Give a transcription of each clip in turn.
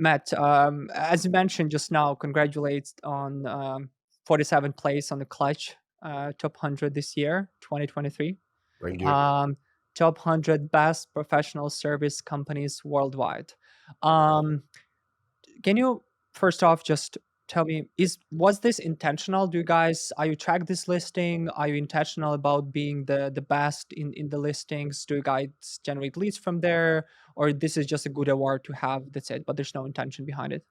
Matt, as you mentioned just now, congratulates on 47th place on the Clutch top 100 this year, 2023. Thank you. Um, top 100 best professional service companies worldwide. Um, can you first off just tell me, was this intentional? Do you guys are you track this listing? Are you intentional about being the best in the listings? Do you guys generate leads from there, or this is just a good award to have? That's it, but there's no intention behind it.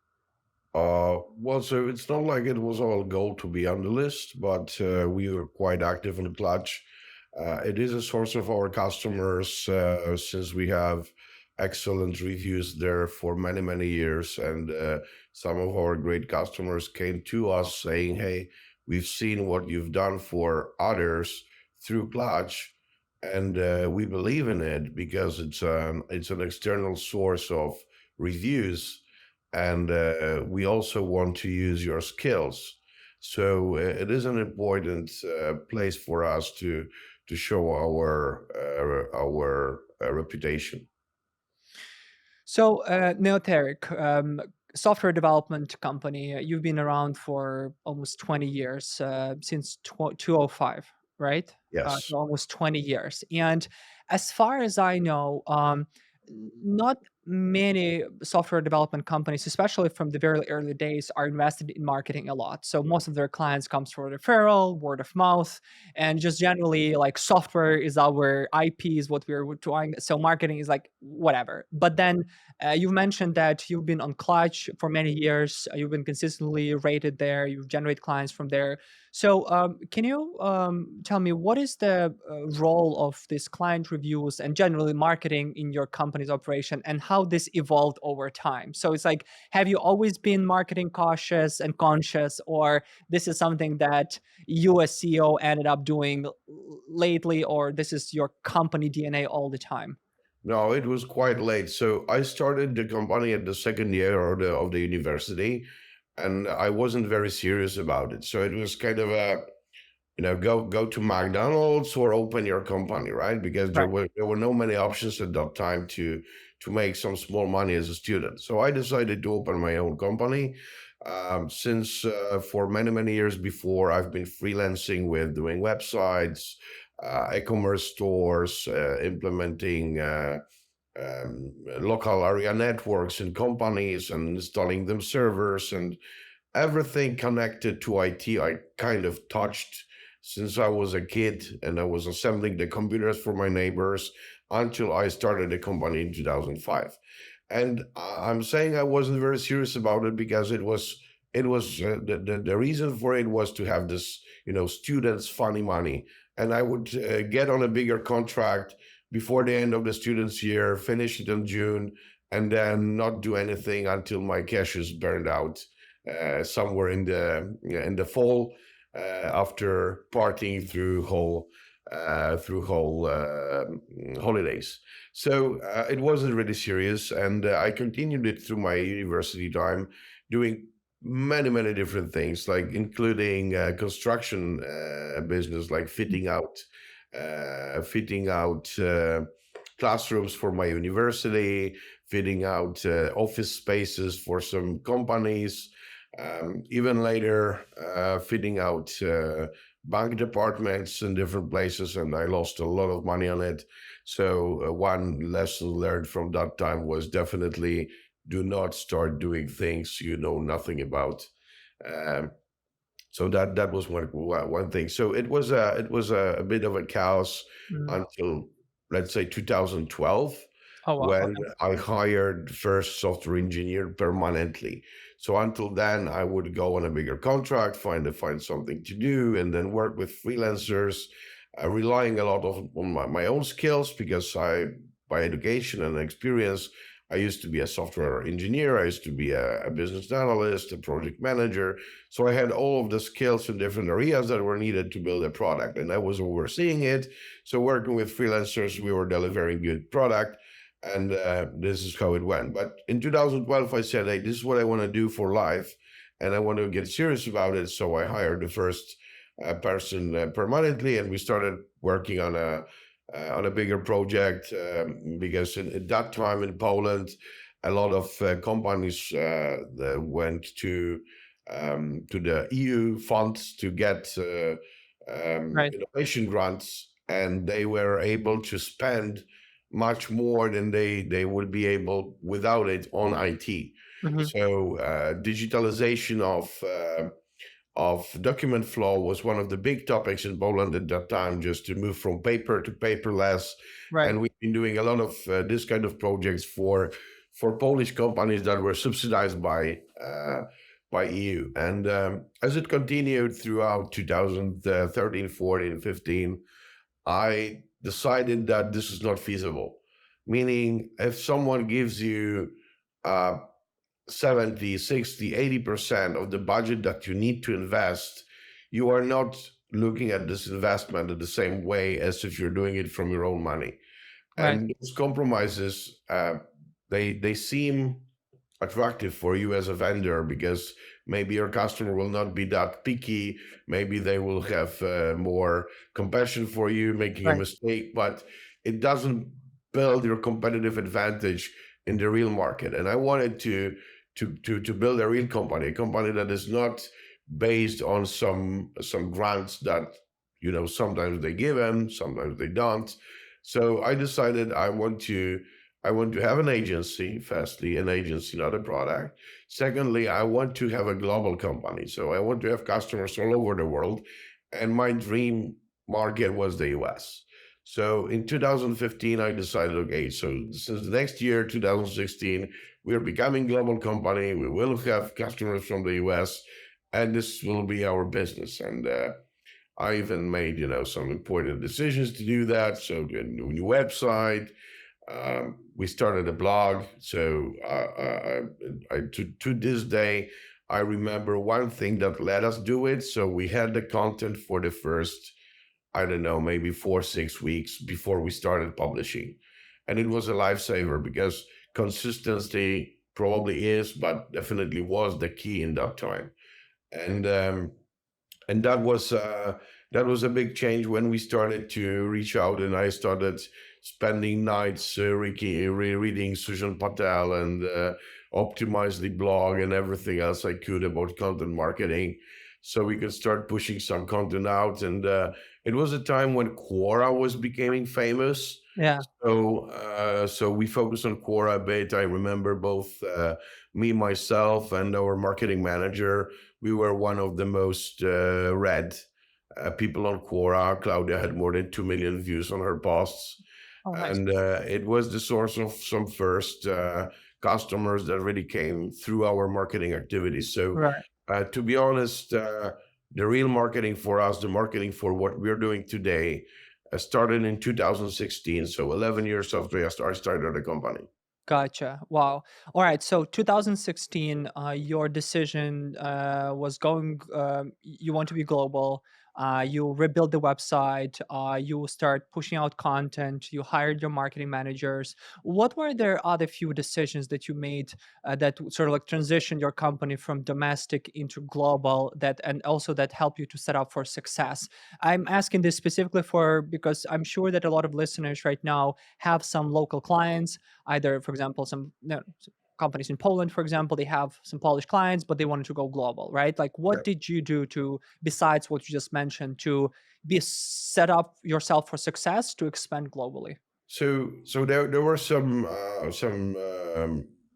Well, so it's not like it was our goal to be on the list, but we were quite active in the Clutch. It is a source of our customers since we have excellent reviews there for many, many years. And some of our great customers came to us saying, hey, we've seen what you've done for others through Clutch, and we believe in it because it's an external source of reviews, and we also want to use your skills. So it is an important place for us to show our reputation. So, Neoteric, software development company, you've been around for almost 20 years, since 2005, right? Yes. So almost 20 years. And as far as I know, not many software development companies, especially from the very early days, are invested in marketing a lot. So most of their clients comes from referral, word of mouth, and just generally like software is our IP is what we're trying. So marketing is like whatever. But then you've mentioned that you've been on Clutch for many years. You've been consistently rated there. You generate clients from there. So can you tell me what is the role of these client reviews and generally marketing in your company's operation, and how this evolved over time? So it's like, have you always been marketing cautious and conscious, or this is something that you as CEO ended up doing lately, or this is your company DNA all the time? No, it was quite late. So I started the company at the second year of the university, and I wasn't very serious about it. So it was kind of a, go to McDonald's or open your company, right? Because Right. there were no many options at that time to make some small money as a student. So I decided to open my own company. Since for many, many years before, I've been freelancing with doing websites, e-commerce stores, implementing local area networks in companies and installing them servers, and everything connected to IT I kind of touched since I was a kid, and I was assembling the computers for my neighbors until I started the company in 2005. And I'm saying I wasn't very serious about it because it was the reason for it was to have this, students funny money, and I would get on a bigger contract before the end of the students year, finish it in June, and then not do anything until my cash is burned out somewhere in the fall, after partying through whole holidays. So it wasn't really serious, and I continued it through my university time, doing many different things, like including construction business, like fitting out classrooms for my university, fitting out office spaces for some companies, even later fitting out bank departments in different places, and I lost a lot of money on it. So one lesson learned from that time was definitely do not start doing things you know nothing about. Um, so that was one thing. So it was a bit of a chaos Mm. until, let's say, 2012, Oh wow. when Okay. I hired first software engineer permanently. So until then, I would go on a bigger contract, find something to do, and then work with freelancers, relying a lot on my own skills, because by education and experience, I used to be a software engineer. I used to be a business analyst, a project manager. So I had all of the skills in different areas that were needed to build a product, and I was overseeing it. So working with freelancers, we were delivering good product, and this is how it went. But in 2012, I said, hey, this is what I want to do for life, and I want to get serious about it. So I hired the first person permanently, and we started working on a bigger project, because at that time in Poland, a lot of companies that went to the EU funds to get Right. innovation grants, and they were able to spend much more than they would be able without it on IT. Mhm. So digitalization of document flow was one of the big topics in Poland at that time, just to move from paper to paperless. Right. And we've been doing a lot of this kind of projects for Polish companies that were subsidized by EU. And as it continued throughout 2013, 14, 15, I decided that this is not feasible. Meaning, if someone gives you uh, 70, 60, 80% of the budget that you need to invest, you are not looking at this investment in the same way as if you're doing it from your own money. Right. And those compromises, they seem attractive for you as a vendor because maybe your customer will not be that picky. Maybe they will have more compassion for you making a Right. mistake, but it doesn't build your competitive advantage in the real market. And I wanted to build a real company, a company that is not based on some grants that sometimes they give them, sometimes they don't. So I decided I want to have an agency, firstly, an agency, not a product. Secondly, I want to have a global company. So I want to have customers all over the world. And my dream market was the US. So in 2015, I decided, okay, so since the next year, 2016, we're becoming global company. We will have customers from the US, and this will be our business. And I even made, some important decisions to do that. So the new website, we started a blog. So to this day, I remember one thing that let us do it. So we had the content for the first, I don't know, maybe 4, 6 weeks before we started publishing. And it was a lifesaver because consistency probably is, but definitely was the key in that time. And and that was a big change when we started to reach out, and I started spending nights reading Sujan Patel and optimize the blog and everything else I could about content marketing, so we could start pushing some content out. And it was a time when Quora was becoming famous. Yeah. So we focused on Quora a bit. I remember both me, myself, and our marketing manager. We were one of the most read people on Quora. Claudia had more than 2 million views on her posts, Oh, nice. and it was the source of some first customers that really came through our marketing activities. So, Right. to be honest, the real marketing for us, the marketing for what we're doing today, started in 2016. So 11 years after I started the company. Gotcha. Wow. All right. So 2016, your decision was going. You want to be global. You rebuild the website. You start pushing out content. You hired your marketing managers. What were there other few decisions that you made that sort of like transitioned your company from domestic into global? That and also that help you to set up for success. I'm asking this specifically for because I'm sure that a lot of listeners right now have some local clients, either for example some companies in Poland, for example, they have some Polish clients but they wanted to go global, right? Like what did you do to, besides what you just mentioned, to be set up yourself for success to expand globally? So there were some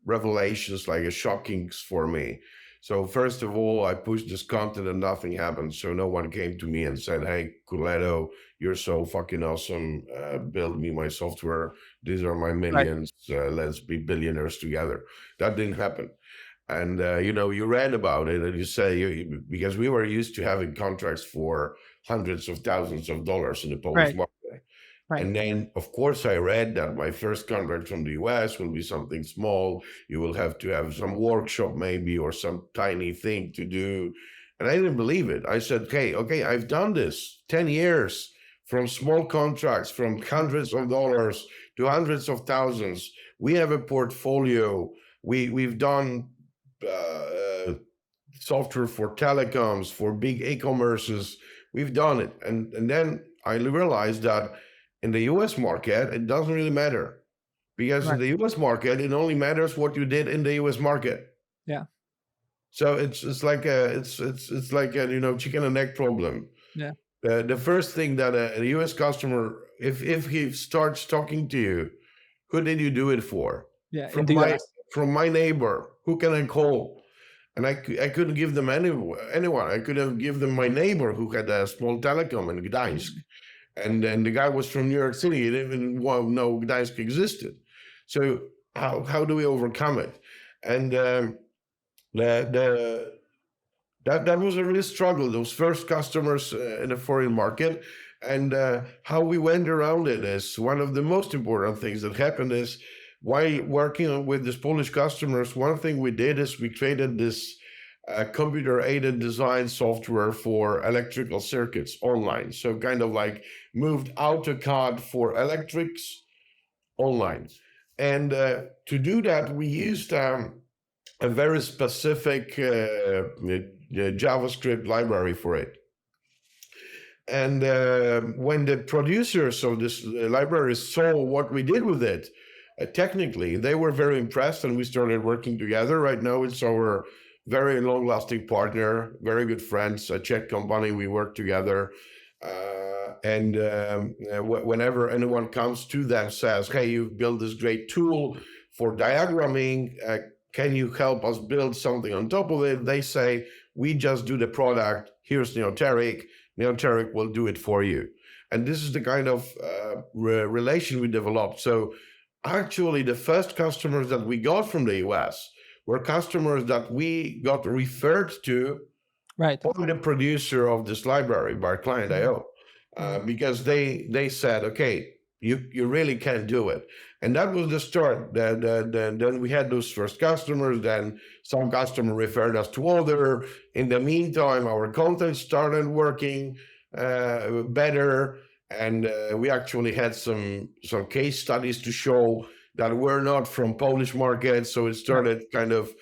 revelations, like a shockings for me. So first of all, I pushed this content and nothing happened. So no one came to me and said, "Hey, Kurleto, you're so fucking awesome. Build me my software. These are my Right. millions. Let's be billionaires together." That didn't happen. And you read about it, and you say because we were used to having contracts for hundreds of thousands of dollars in the Polish Right. market. Right. And then, of course, I read that my first contract from the US will be something small. You will have to have some workshop, maybe, or some tiny thing to do. And I didn't believe it. I said, okay, I've done this 10 years, from small contracts, from hundreds of dollars to hundreds of thousands. We have a portfolio. We've done software for telecoms, for big e-commerces. We've done it. And then I realized that in the US market, it doesn't really matter. because in Right. the US market, it only matters what you did in the US market. Yeah. So it's like a it's like a chicken and egg problem. Yeah. The first thing that a US customer, if he starts talking to you, who did you do it for? Yeah. From In the my US. from my neighbor. Who can I call? And I couldn't give them anyone. I could have give them my neighbor who had a small telecom in Gdańsk, Mhm. and then the guy was from New York City. He didn't even know Gdańsk existed. So how do we overcome it? And the that was a real struggle. Those first customers in a foreign market, and how we went around it is one of the most important things that happened. Is while working with these Polish customers, one thing we did is we created this computer-aided design software for electrical circuits online. So kind of like moved AutoCAD for electrics online, and to do that, we used a very specific JavaScript library for it. And when the producers of this library saw what we did with it, technically, they were very impressed, and we started working together. Right now, it's our very long-lasting partner, very good friends, a Czech company. We work together. And whenever anyone comes to them, says, "Hey, you've built this great tool for diagramming. Can you help us build something on top of it?" They say, "We just do the product. Here's Neoteric. Neoteric will do it for you." And this is the kind of relation we developed. So actually, the first customers that we got from the US were customers that we got referred to Right. by the producer of this library, by Mhm. client.io, Mhm. because they said, "Okay, you really can do it." And that was the start. Then we had those first customers. Then some customer referred us to other. In the meantime, our content started working better, and we actually had some case studies to show that we're not from Polish market. So it Right. started kind of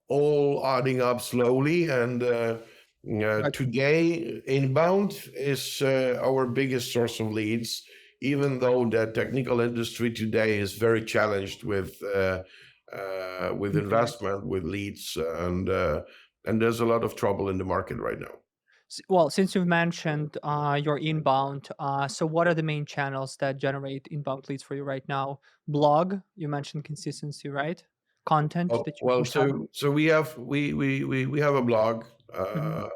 all adding up slowly. And Right. today, inbound is our biggest source of leads, even though the technical industry today is very challenged with Okay. investment, with leads, and there's a lot of trouble in the market right now. Well, since you've mentioned your inbound, so what are the main channels that generate inbound leads for you right now? Blog, you mentioned consistency, right? Content Oh, that you well, push out. so we have a blog. Mhm.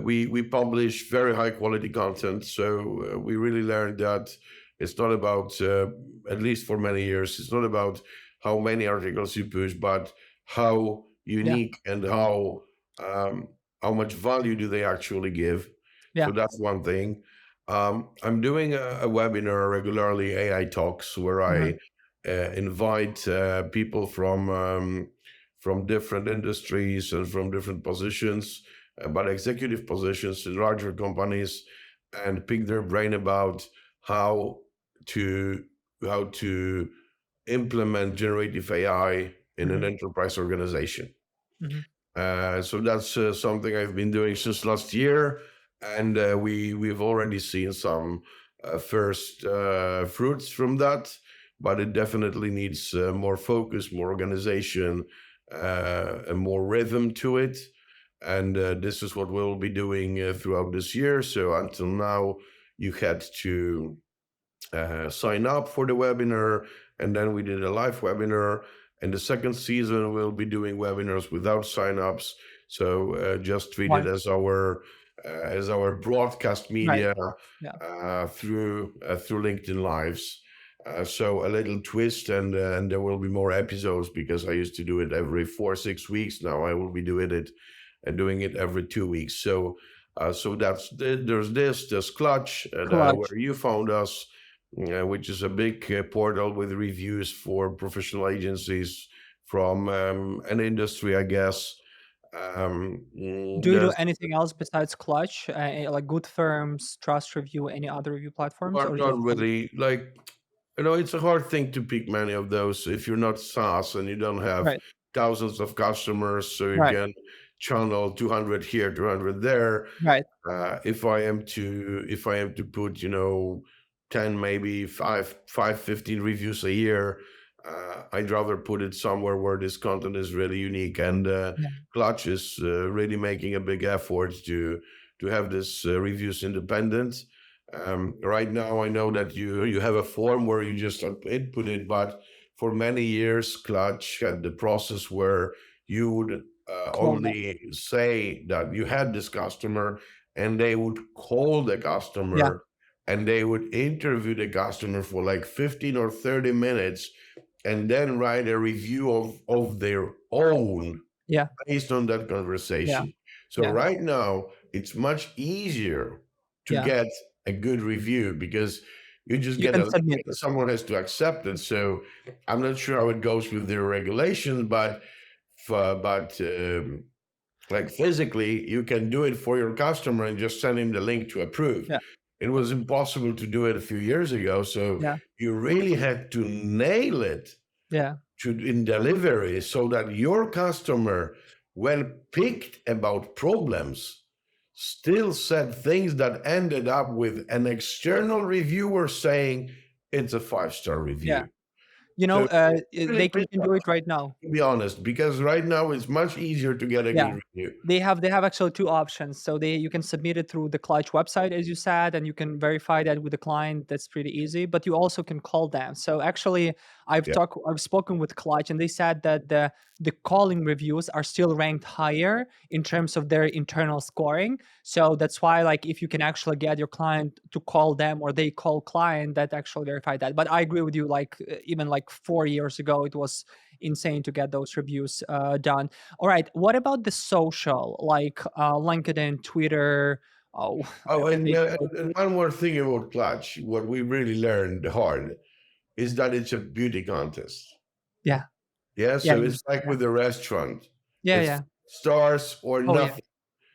We publish very high quality content. So we really learned that it's not about, at least for many years, it's not about how many articles you push, but how Yeah. unique and um, how much value do they actually give. Yeah. So that's one thing. I'm doing a webinar regularly, AI Talks, where Mhm. I invite people from different industries and from different positions, but executive positions in larger companies, and pick their brain about how to how to implement generative AI in an Mhm. enterprise organization. Mhm. So that's something I've been doing since last year, and we've already seen some first fruits from that. But it definitely needs more focus, more organization, and more rhythm to it. And this is what we'll be doing throughout this year. So until now, you had to sign up for the webinar, and then we did a live webinar. And the second season, we'll be doing webinars without signups. So just treat Why? it as our broadcast Right. media Yeah. through LinkedIn Lives. So a little twist, and there will be more episodes, because I used to do it every 4 6 weeks. Now I will be doing it every 2 weeks. So there's this Clutch, Clutch. where you found us, which is a big portal with reviews for professional agencies from an industry, I guess. Do you do There's anything else besides Clutch, like Good Firms, Trust Review, any other review platforms, or not just those? really like, it's a hard thing to pick many of those if you're not SaaS and you don't have Right. thousands of customers, so you Right. can channel 200 here, 200 there. Right. If I am to put, 10, maybe 15 reviews a year. I'd rather put it somewhere where this content is really unique. And Yeah. Clutch is really making a big effort to have this reviews independent. Right now, I know that you have a form where you just input it, but for many years, Clutch had the process where you would Call them. only say that you had this customer, and they would call the Yeah. customer and they would interview the customer for like 15 or 30 minutes and then write a review of their own Yeah. based on that Yeah. conversation. So Yeah. right now, it's much easier to Yeah. get a good review because you just You get can a link submit and it. someone has to accept it. So I'm not sure how it goes with their regulations, but like physically, you can do it for your customer and just send him the link to approve. Yeah. It was impossible to do it a few years ago. So Yeah. you really had to nail it Yeah. in delivery so that your customer, when picked about problems, still said things that ended up with an external reviewer saying it's a 5-star Yeah. review. You know, So really, you can do it right now. to be honest, because right now it's much easier to get a Yeah. good review. They have actually two options. So you can submit it through the Clutch website, as you said, and you can verify that with the client. That's pretty easy. But you also can call them. So actually, Yeah. I've spoken with Clutch, and they said that the calling reviews are still ranked higher in terms of their internal scoring. So that's why, like, if you can actually get your client to call them or they call client, that actually verify that. But I agree with you. Like even like 4 years ago, it was insane to get those reviews done. All right. What about the social, like LinkedIn, Twitter? Oh, Oh, Facebook. and one more thing about Clutch, what we really learned hard is that it's a beauty contest. Yeah, Yeah, yeah, so it's like yeah, with the restaurant. yeah, It's yeah. stars or Oh yeah, nothing.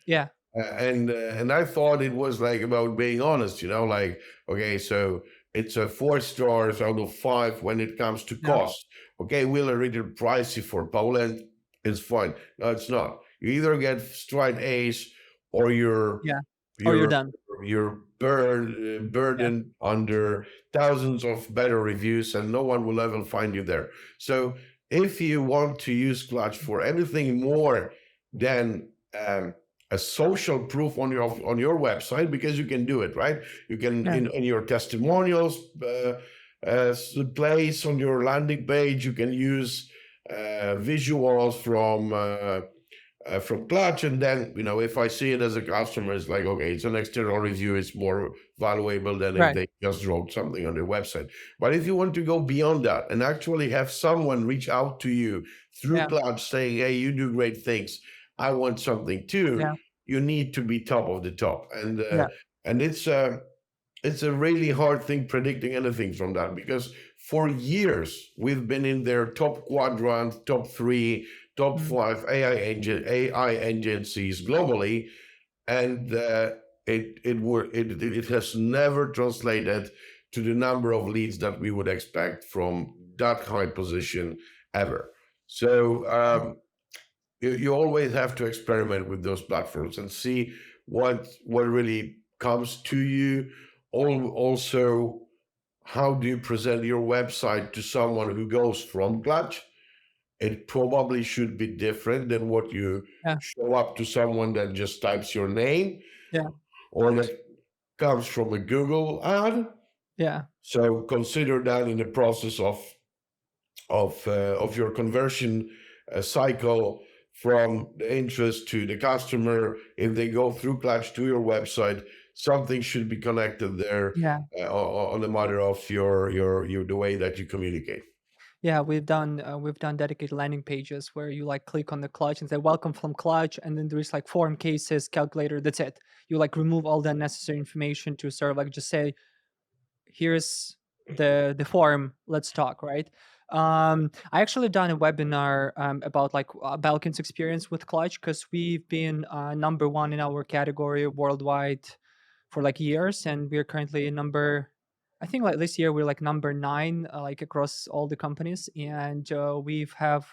yeah, And I thought it was like about being honest, like okay, so it's a 4 stars out of 5 when it comes to yeah, cost. Okay, will a little pricey for Poland? It's fine. No, it's not. You either get straight A's or yeah. Or you're you're done. Yeah, burdened under thousands of better reviews, and no one will ever find you there. So if you want to use Clutch for anything more than a social proof on your website, because you can do it, right? You can yeah, in your testimonials place on your landing page. You can use visuals from Clutch, and then if I see it as a customer, it's like okay, it's an external review. It's more valuable than if right. they just wrote something on their website. But if you want to go beyond that and actually have someone reach out to you through Yeah, Clutch saying, "Hey, you do great things. I want something too," yeah, you need to be top of the top, yeah, and it's a really hard thing predicting anything from that because for years we've been in their top quadrant, top three, top mm, five AI agencies globally, and it has never translated to the number of leads that we would expect from that high position ever. So you always have to experiment with those platforms and see what really comes to you. Also, how do you present your website to someone who goes from Clutch? It probably should be different than what you yeah, show up to someone that just types your name yeah, or that comes from a Google ad. yeah, So consider that in the process of your conversion cycle from the interest to the customer. If they go through Clutch to your website, something should be connected there yeah. on the matter of your the way that you communicate. Yeah, we've done dedicated landing pages where you like click on the Clutch and say welcome from Clutch, and then there's like form cases, calculator. That's it. You like remove all the unnecessary information to sort of like just say here's the form, let's talk, right? I actually done a webinar about like Balkan's experience with Clutch because we've been number one in our category worldwide for like years, and we're currently number, I think like this year we're like number 9 like across all the companies, and we've have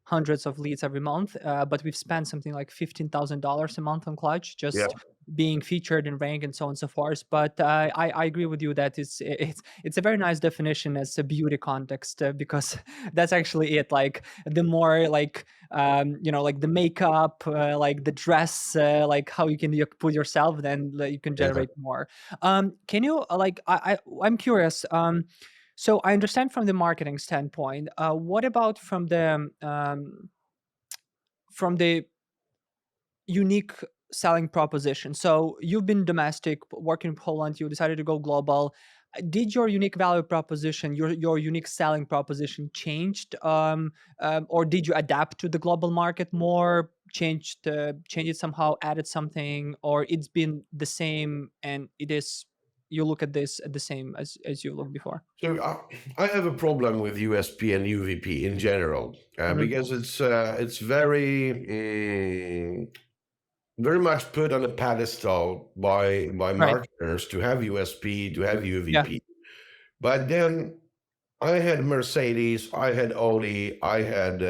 hundreds of leads every month, but we've spent something like $15,000 a month on Clutch Yeah, just being featured and ranked and so on and so forth. But I agree with you that it's a very nice definition as a beauty context, because that's actually it. Like the more like like the makeup, like the dress, like how you can put yourself, then like, you can yeah. generate more. Can you I'm curious. So I understand from the marketing standpoint. What about from the unique selling proposition? So you've been domestic, working in Poland. You decided to go global. Did your unique value proposition, your unique selling proposition, changed, or did you adapt to the global market more? Change it somehow, added something, or it's been the same and it is. You look at this at the same as you looked before. So I have a problem with USP and UVP in general Mhm. because it's very very much put on a pedestal by Right. marketers to have USP, to have Yeah. UVP. But then I had Mercedes, I had Audi, I had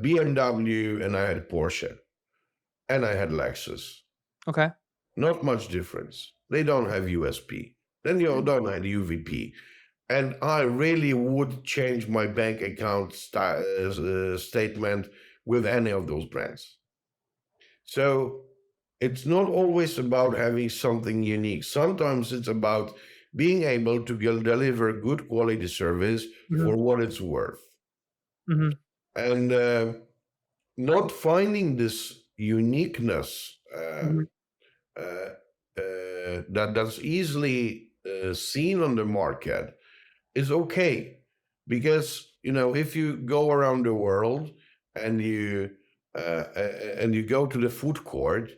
BMW, and I had Porsche, and I had Lexus. Okay. Not much difference. They don't have USP. Then you don't have UVP. And I really would change my bank account statement with any of those brands. So it's not always about having something unique. Sometimes it's about being able to deliver good quality service Mhm. for what it's worth. Mhm. And not finding this uniqueness Mhm. that's easily seen on the market is okay, because if you go around the world and you go to the food court,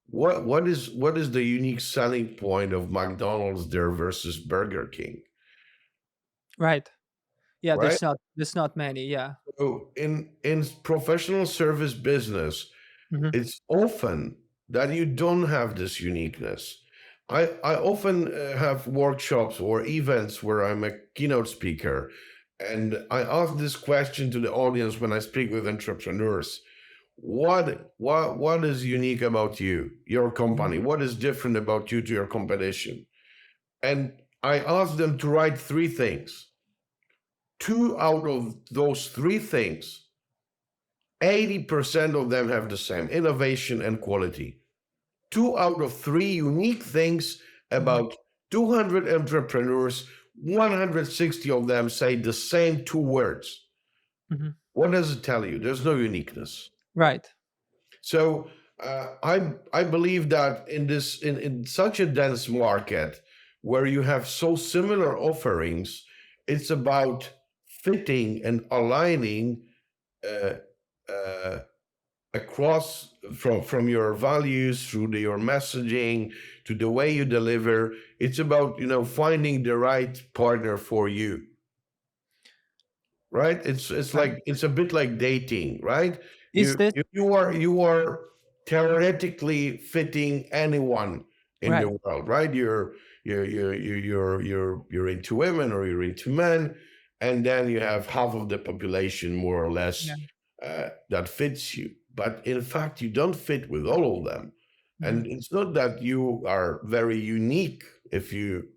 what is the unique selling point of McDonald's there versus Burger King, Right. Yeah, right? there's not many, yeah. So in professional service business, Mhm. it's often that you don't have this uniqueness. I often have workshops or events where I'm a keynote speaker, and I ask this question to the audience when I speak with entrepreneurs. What is unique about you, your Mhm. company? What is different about you to your competition? And I ask them to write three things. Two out of those three things, 80% of them have the same innovation and quality. Two out of three unique things Mhm. about 200 entrepreneurs, 160 of them say the same two words. Mhm. What does it tell you? There's no uniqueness. Right. So I believe that in such a dense market where you have so similar offerings, it's about fitting and aligning uh, uh, across from your values through your messaging to the way you deliver. It's about finding the right partner for you, right? It's Right. like it's a bit like dating, right? Is this You are theoretically fitting anyone in right. the world, right? You're into women or you're into men, and then you have half of the population more or less Yeah. that fits you. But in fact, you don't fit with all of them, Mhm. and it's not that you are very unique. If you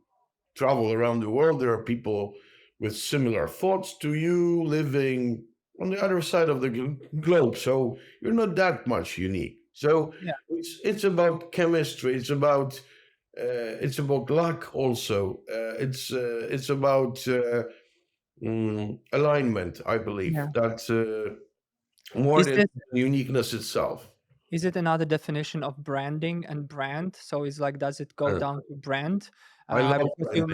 travel around the world, there are people with similar thoughts to you living on the other side of the globe. So you're not that much unique. So Yeah. it's about chemistry. It's about luck also. It's about alignment. I believe Yeah. that more Is than this uniqueness itself. Is it another definition of branding and brand? So it's like, does it go Uh, down to brand? I love Because branding.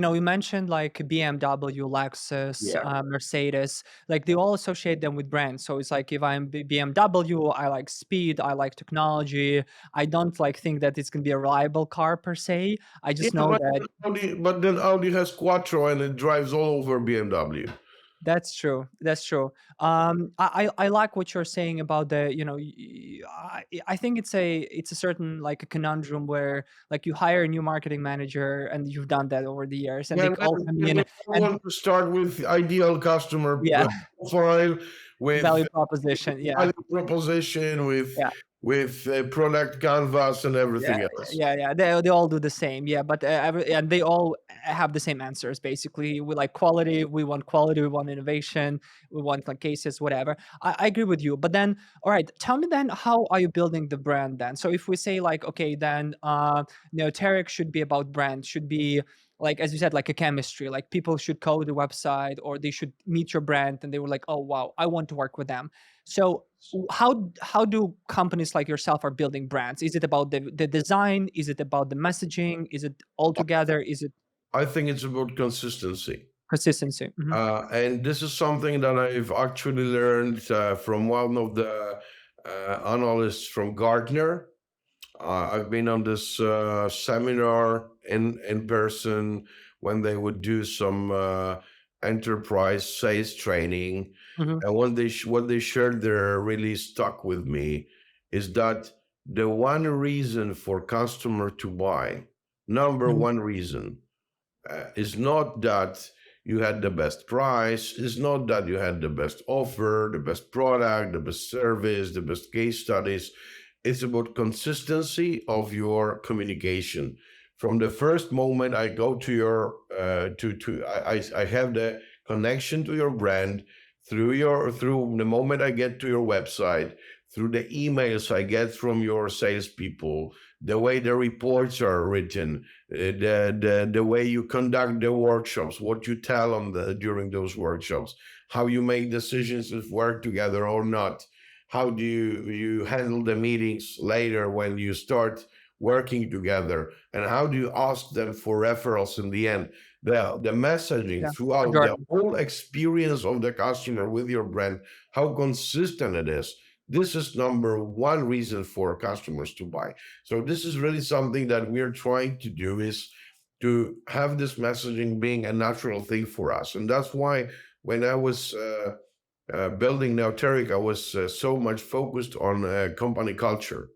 you mentioned like BMW, Lexus, Yeah. Mercedes, like they all associate them with brands. So it's like if I'm BMW, I like speed, I like technology. I don't like think that it's gonna be a reliable car per se. I Yeah, just know that but then Audi has Quattro and it drives all over BMW. That's true. That's true. I like what you're saying about the, I think it's a certain like a conundrum where like you hire a new marketing manager and you've done that over the years and Yeah, they and all come then in you and want to start with ideal customer yeah, profile, with value proposition. Yeah. value proposition, Yeah. with product canvas and Yeah, everything else. yeah. They all do the same. Yeah, but and they all have the same answers basically. We like quality. We want quality. We want innovation. We want like cases, whatever. I agree with you. But then, all right, tell me then, how are you building the brand then? So if we say like, okay, then Neoteric should be about brand, should be like as you said, like a chemistry. Like people should code the website or they should meet your brand and they were like, oh wow, I want to work with them. So how do companies like yourself are building brands? Is it about the design? Is it about the messaging? Is it all together? Is it I think it's about consistency. consistency? Mhm, And this is something that I've actually learned from one of the analysts from Gartner. I've been on this seminar in person when they would do some enterprise sales training, mhm, and what they shared there really stuck with me is that the one reason for customer to buy, number mhm, one reason, is not that you had the best price, it's not that you had the best offer, the best product, the best service, the best case studies. It's about consistency of your communication. From the first moment I go to your I have the connection to your brand through the moment I get to your website, through the emails I get from your salespeople, the way the reports are written, the way you conduct the workshops, what you tell on the during those workshops, how you make decisions if work together or not, how do you handle the meetings later when you start working together, and how do you ask them for referrals in the end. The messaging yeah, for throughout the Jordan. whole experience of the customer with your brand, how consistent it is. This is number one reason for customers to buy. So this is really something that we're trying to do, is to have this messaging being a natural thing for us. And that's why when I was building Neoteric, I was so much focused on company culture,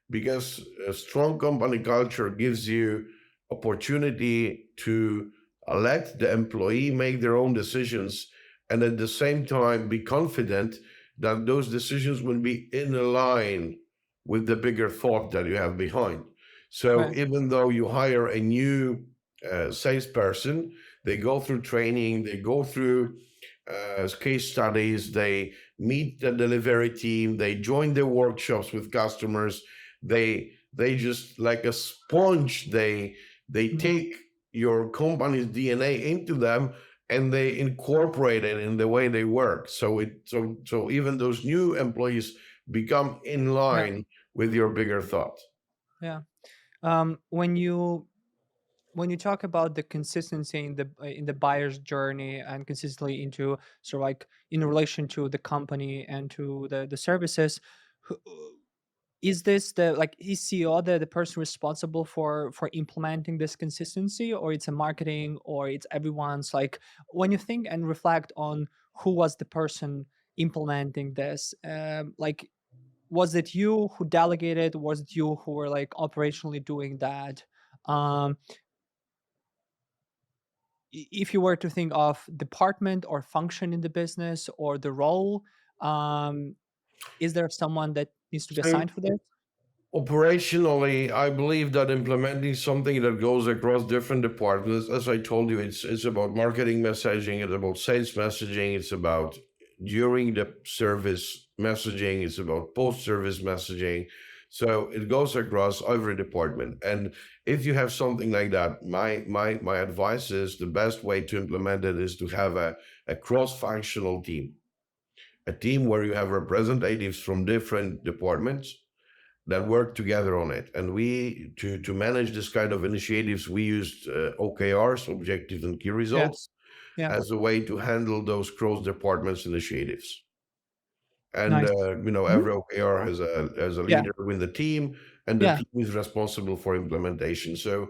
because a strong company culture gives you opportunity to let the employee make their own decisions, and at the same time be confident that those decisions will be in line with the bigger thought that you have behind. So Right. even though you hire a new salesperson, they go through training, they go through case studies, they meet the delivery team, they join the workshops with customers, they just like a sponge, they Mhm. take your company's DNA into them, and they incorporate it in the way they work. So even those new employees become in Yeah, line with your bigger thought. yeah. When you talk about the consistency in the buyer's journey and consistently into sort of like in relation to the company and to the services, who, is this the like is CEO the person responsible for implementing this consistency, or it's a marketing, or it's everyone's like when you think and reflect on who was the person implementing this, like was it you who delegated, was it you who were like operationally doing that? um if you were to think of department or function in the business or the role, um is there someone that needs to be So assigned for this? operationally, I believe that implementing something that goes across different departments, as I told you, it's about marketing messaging, it's about sales messaging, it's about during the service messaging, it's about post-service messaging. So it goes across every department. And if you have something like that, my advice is the best way to implement it is to have a cross-functional team, a team where you have representatives from different departments that work together on it. And we to manage this kind of initiatives, we used OKRs, objectives and key results, Yes. Yeah. as a way to handle those cross departments initiatives. And Nice. Mhm. every OKR has a Yeah. leader with the team, and the Yeah. team is responsible for implementation. So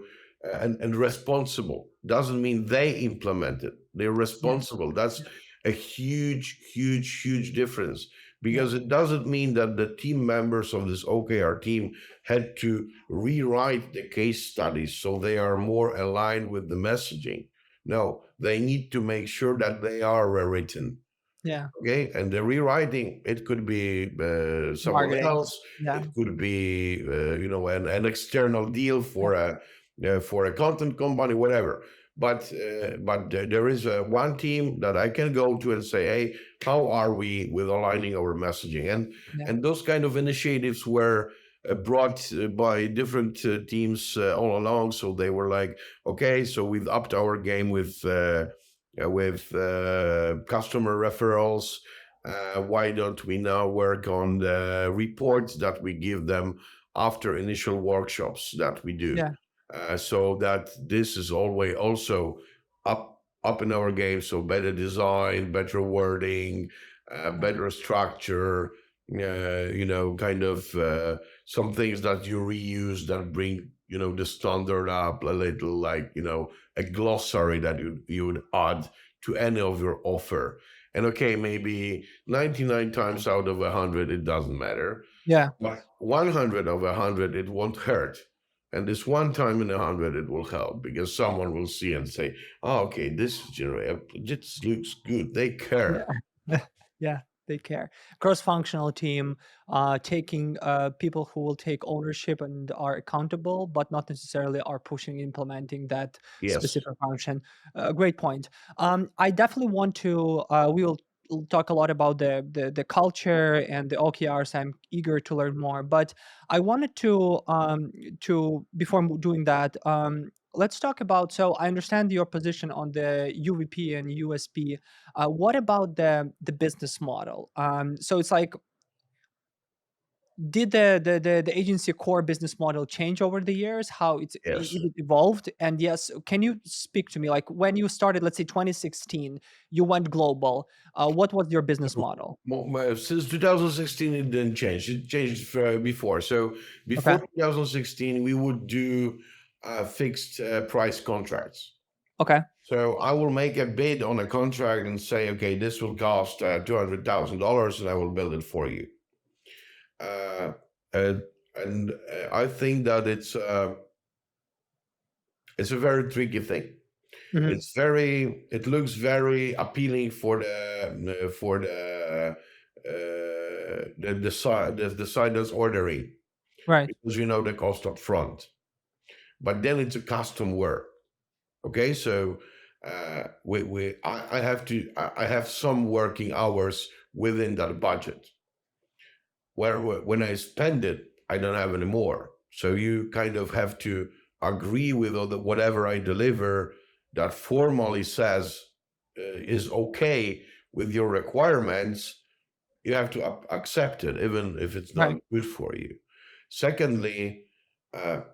and responsible doesn't mean they implement it. They're Yeah. responsible. That's Yeah. a huge, huge, huge difference, Yeah. because it doesn't mean that the team members of this OKR team had to rewrite the case studies so they are more aligned with the messaging. No, they need to make sure that they are written. Yeah. Okay, and the rewriting, it could be someone Marketing. else, Yeah. it could be an external deal Yeah. for a content company, whatever. But there is one team that I can go to and say, hey, how are we with aligning our messaging? Yeah. And those kind of initiatives were brought by different teams all along. So they were like, okay, so we've upped our game with customer referrals. Why don't we now work on the reports that we give them after initial workshops that we do, Yeah. so that this is always also up in our game? So better design, better wording, Yeah. better structure. Kind of some things that you reuse that bring the standard up a little, like a glossary that you would add to any of your offer. And okay, maybe 99 times out of 100 it doesn't matter, Yeah. but 100 of 100 it won't hurt. And this one time in 100 it will help, because someone will see and say, oh, okay, this looks good, they care. Yeah. Yeah, they care. Cross-functional team, taking people who will take ownership and are accountable, but not necessarily are pushing, implementing that Yes. specific function. Great point. I definitely want to. We will talk a lot about the culture and the OKRs. I'm eager to learn more, but I wanted to before doing that. Let's talk about. So I understand your position on the UVP and USP. What about the business model? So it's like, did the agency core business model change over the years? How Yes. it evolved? And yes, can you speak to me like when you started? Let's say 2016, you went global. What was your business model? Since 2016, it didn't change. It changed before. So before Okay. 2016, we would do fixed price contracts. Okay. So I will make a bid on a contract and say, okay, this will cost $200,000, and I will build it for you. Uh, and I think that it's a very tricky thing. Hmm. It looks very appealing for the side that's ordering, Right. because you know the cost up front. But then it's a custom work. Okay, so I have some working hours within that budget. Where when I spend it, I don't have any more. So you kind of have to agree with whatever I deliver that formally says is okay with your requirements. You have to accept it, even if it's not Right. good for you. Secondly,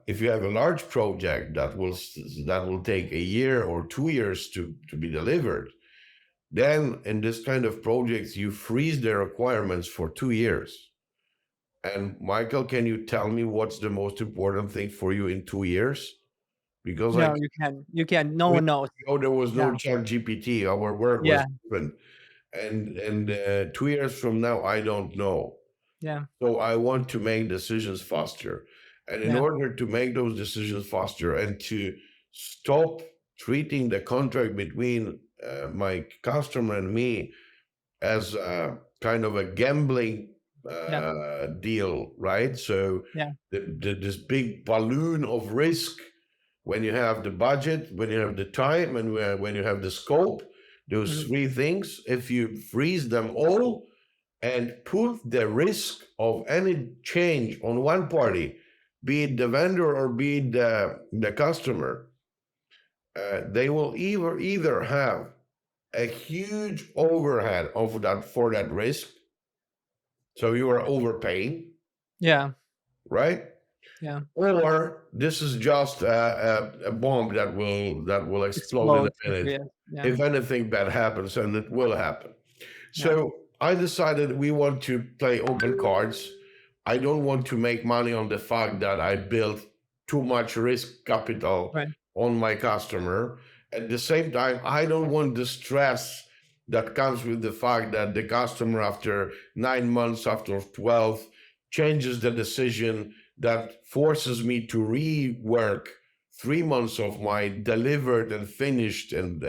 if you have a large project that will take a year or 2 years to be delivered, then in this kind of projects you freeze the requirements for 2 years. And Michael, can you tell me what's the most important thing for you in 2 years? Because No, you can. You can. No we one knows. know there was Yeah. no chat GPT. Our work was Yeah. different. And 2 years from now, I don't know. Yeah. So I want to make decisions faster. And in Yeah. order to make those decisions faster and to stop treating the contract between my customer and me as a kind of a gambling Yeah. deal, right? So Yeah. this big balloon of risk, when you have the budget, when you have the time, and when you have the scope, those Mhm. three things, if you freeze them all and put the risk of any change on one party, be it the vendor or be it the customer, they will either have a huge overhead of that for that risk. So you are overpaying, Yeah. right? Yeah. Or this is just a bomb that will explode in Explode. a minute Yeah. if anything bad happens, and it will happen. Yeah. So I decided we want to play open cards. I don't want to make money on the fact that I built too much risk capital Right. on my customer. At the same time, I don't want the stress that comes with the fact that the customer, after 9 months, after 12, changes the decision, that forces me to rework 3 months of my delivered and finished and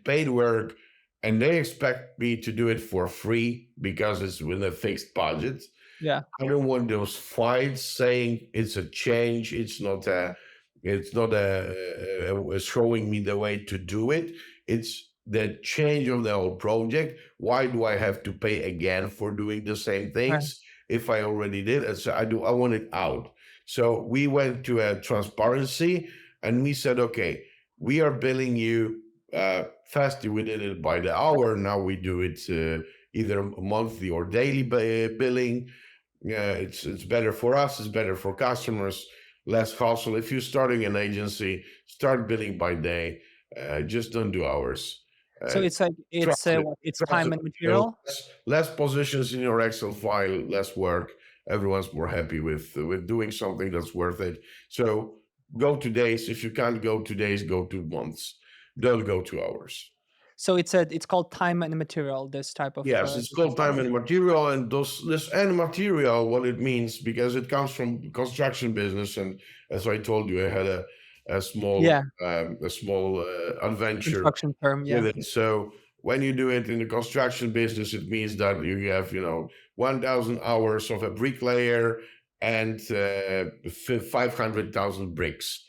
paid work, and they expect me to do it for free because it's with a fixed budget. Yeah. I don't want those fights saying it's a change. It's not showing me the way to do it. It's the change of the whole project. Why do I have to pay again for doing the same Right. things if I already did? And so I want it out. So we went to a transparency and we said, okay, we are billing you fast. We did it by the hour. Now we do it either monthly or daily billing. Yeah, it's better for us. It's better for customers. Less hassle. If you're starting an agency, start billing by day. Just don't do hours. So Uh, it's like it's trust it. what it's Trust time it. and material. Less positions in your Excel file, less work. Everyone's more happy with doing something that's worth it. So go to days. If you can't go to days, go to months. Don't go to hours. So it's called time and material. This type of Yes, it's business called time model. and material, and this and material, what it means, because it comes from construction business, and as I told you, I had a small Yeah, adventure construction firm. with Yeah, it. So when you do it in the construction business, it means that you have 1,000 hours of a bricklayer and 500,000 bricks.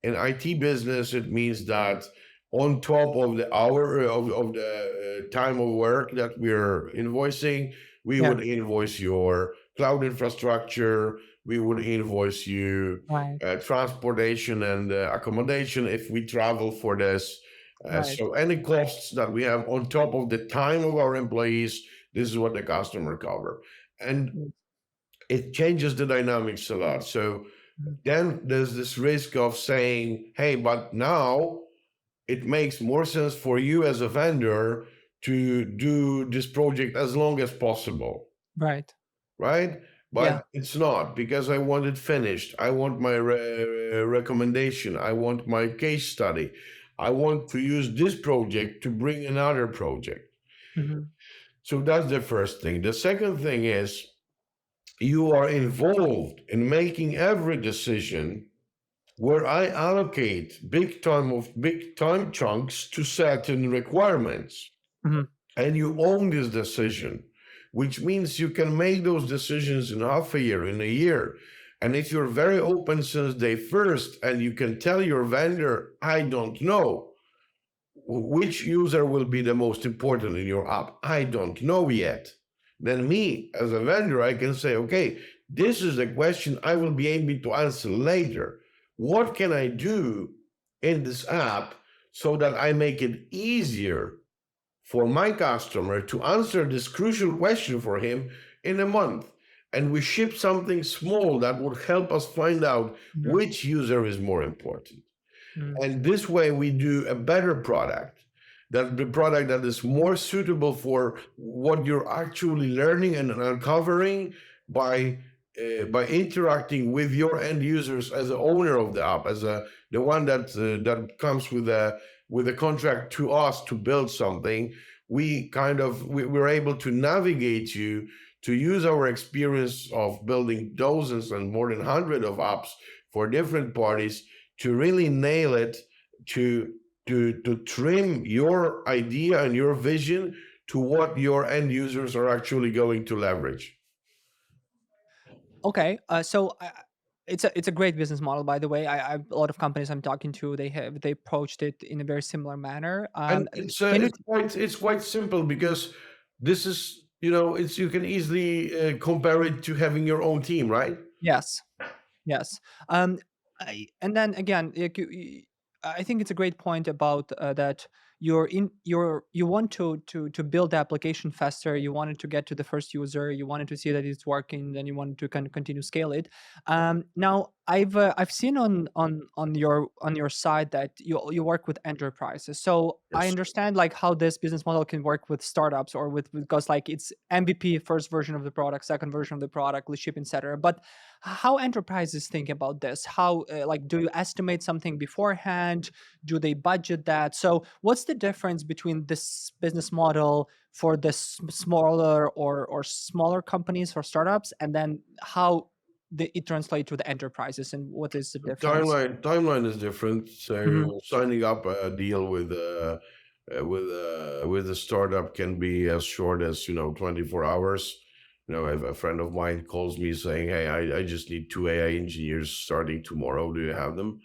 In IT business, it means that on top of the hour of the time of work that we're invoicing, we yeah, would invoice your cloud infrastructure, we would invoice you right, transportation and accommodation if we travel for this. right. So any costs that we have on top of the time of our employees, this is what the customer cover. And Yes. it changes the dynamics a lot. So Mhm. then there's this risk of saying, hey, but now it makes more sense for you as a vendor to do this project as long as possible, Right. right? Yeah. But it's not, because I want it finished. I want my recommendation. I want my case study. I want to use this project to bring another project. Hmm. So that's the first thing. The second thing is you are involved in making every decision where I allocate big time chunks to certain requirements. Hmm. And you own this decision, which means you can make those decisions in half a year, in a year. And if you're very open since day first, and you can tell your vendor, I don't know which user will be the most important in your app, I don't know yet. Then me as a vendor, I can say, okay, this is a question I will be able to answer later. What can I do in this app so that I make it easier for my customer to answer this crucial question for him in a month? And we ship something small that would help us find out Hmm. which user is more important. Hmm. And this way we do a better product, that the product that is more suitable for what you're actually learning and uncovering by interacting with your end users as the owner of the app, as the one that comes with a contract to us to build something. We're able to navigate you to use our experience of building dozens and more than 100 of apps for different parties to really nail it, to to trim your idea and your vision to what your end users are actually going to leverage. Okay. It's a great business model, by the way. A lot of companies I'm talking to, they approached it in a very similar manner. And it's Can you? it's quite simple, because this is, it's, you can easily compare it to having your own team, right? Yes. Yes. And then again, like I think it's a great point about that you want to build the application faster. You wanted to get to the first user. You wanted to see that it's working. Then you wanted to kind of continue scale it. Now, I've seen on your side that you work with enterprises. So I Yes. understand like how this business model can work with startups or with because like it's MVP, first version of the product, second version of the product, we ship, etc. But how enterprises think about this? How like do you estimate something beforehand? Do they budget that? So what's the difference between this business model for the smaller or smaller companies or startups, and then how it translate to the enterprises, and what is the difference? Timeline is different. Mhm. So signing up a deal with a startup can be as short as 24 hours. If a friend of mine calls me saying, "Hey, I just need two AI engineers starting tomorrow. Do you have them?"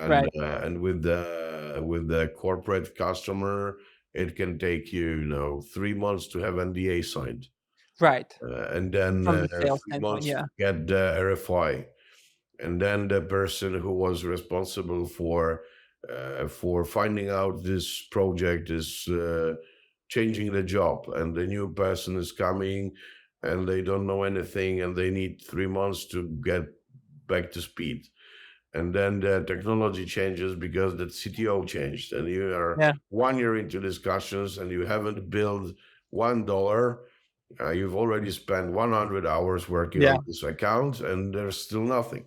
Right, And with the corporate customer, it can take you 3 months to have NDA signed, right. and then From the sales 3 months standpoint, to yeah. get the RFI. And then the person who was responsible for finding out this project is changing the job, and the new person is coming, and they don't know anything, and they need 3 months to get back to speed. And then the technology changes because the CTO changed, and you are Yeah, 1 year into discussions, and you haven't billed $1. You've already spent 100 hours working yeah. on this account, and there's still nothing.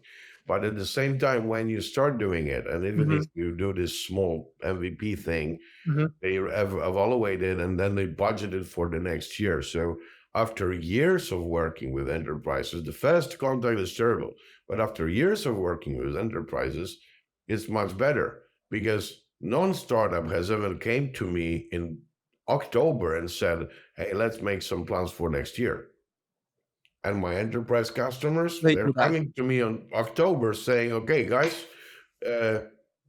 But at the same time, when you start doing it, and even if Mhm, you do this small MVP thing, mhm. they evaluated and then they budgeted for the next year. So after years of working with enterprises, the first contact is terrible. But after years of working with enterprises, it's much better because non-startup has ever came to me in October and said, "Hey, let's make some plans for next year." And my enterprise customers, They they're do that. coming to me on October saying, "Okay, guys, uh,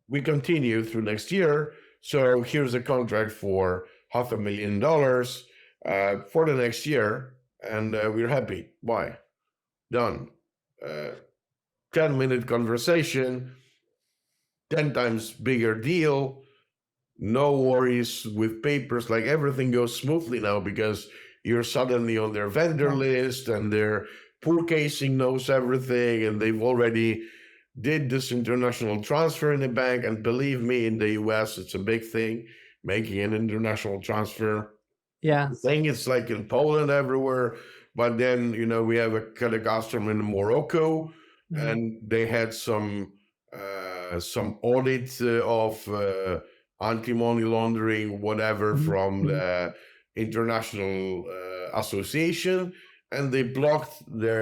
we continue through next year. So here's a contract for $500,000 for the next year, and we're happy. Bye, done." Uh, 10-minute conversation, 10 times bigger deal. No worries with papers. Like everything goes smoothly now because you're suddenly on their vendor Yeah, list, and their pool casing knows everything, and they've already did this international transfer in the bank. And believe me, in the US, it's a big thing making an international transfer. yeah. I think it's like in Poland everywhere. But then, we have a kind of customer in Morocco, Mhm, and they had some audit of anti-money laundering, whatever, mhm, from mhm. the international association, and they blocked the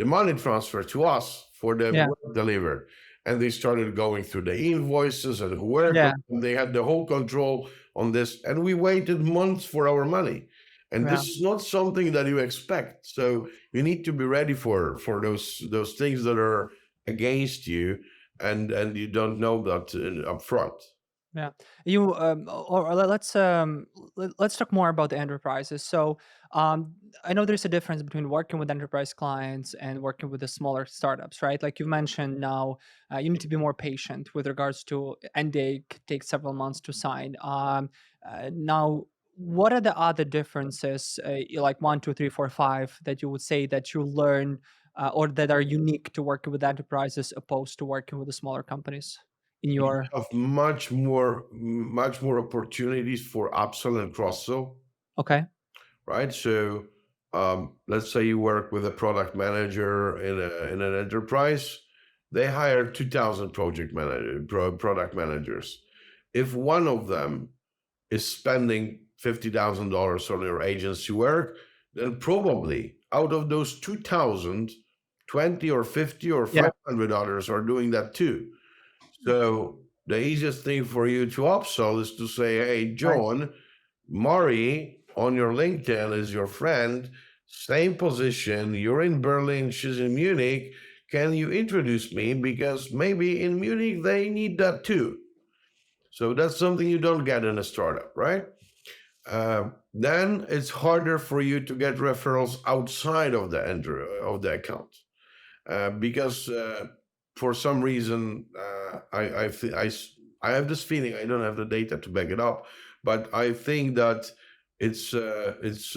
money transfer to us for the Yeah, work delivered. And they started going through the invoices and who worked on yeah, them. They had the whole control on this, and we waited months for our money. And yeah. this is not something that you expect. So you need to be ready for those things that are against you, and you don't know that up front. Yeah, you or let's talk more about the enterprises. So, I know there's a difference between working with enterprise clients and working with the smaller startups, right? Like you mentioned, now you need to be more patient with regards to, and they take several months to sign. Now, what are the other differences, like one, two, three, four, five, that you would say that you learn or that are unique to working with enterprises opposed to working with the smaller companies in You your have much more opportunities for upsell and cross sell, okay. right? So let's say you work with a product manager in an enterprise. They hire 2,000 product managers. If one of them is spending $50,000 on your agency work, then probably out of those 2,000, 20 or 50 or Yeah, $500 are doing that too. So the easiest thing for you to upsell is to say, "Hey, right. John, Mari on your LinkedIn is your friend, same position. You're in Berlin, she's in Munich. Can you introduce me? Because maybe in Munich they need that too." So that's something you don't get in a startup, right? Then it's harder for you to get referrals outside of the account, because for some reason I have this feeling. I don't have the data to back it up, but I think that it's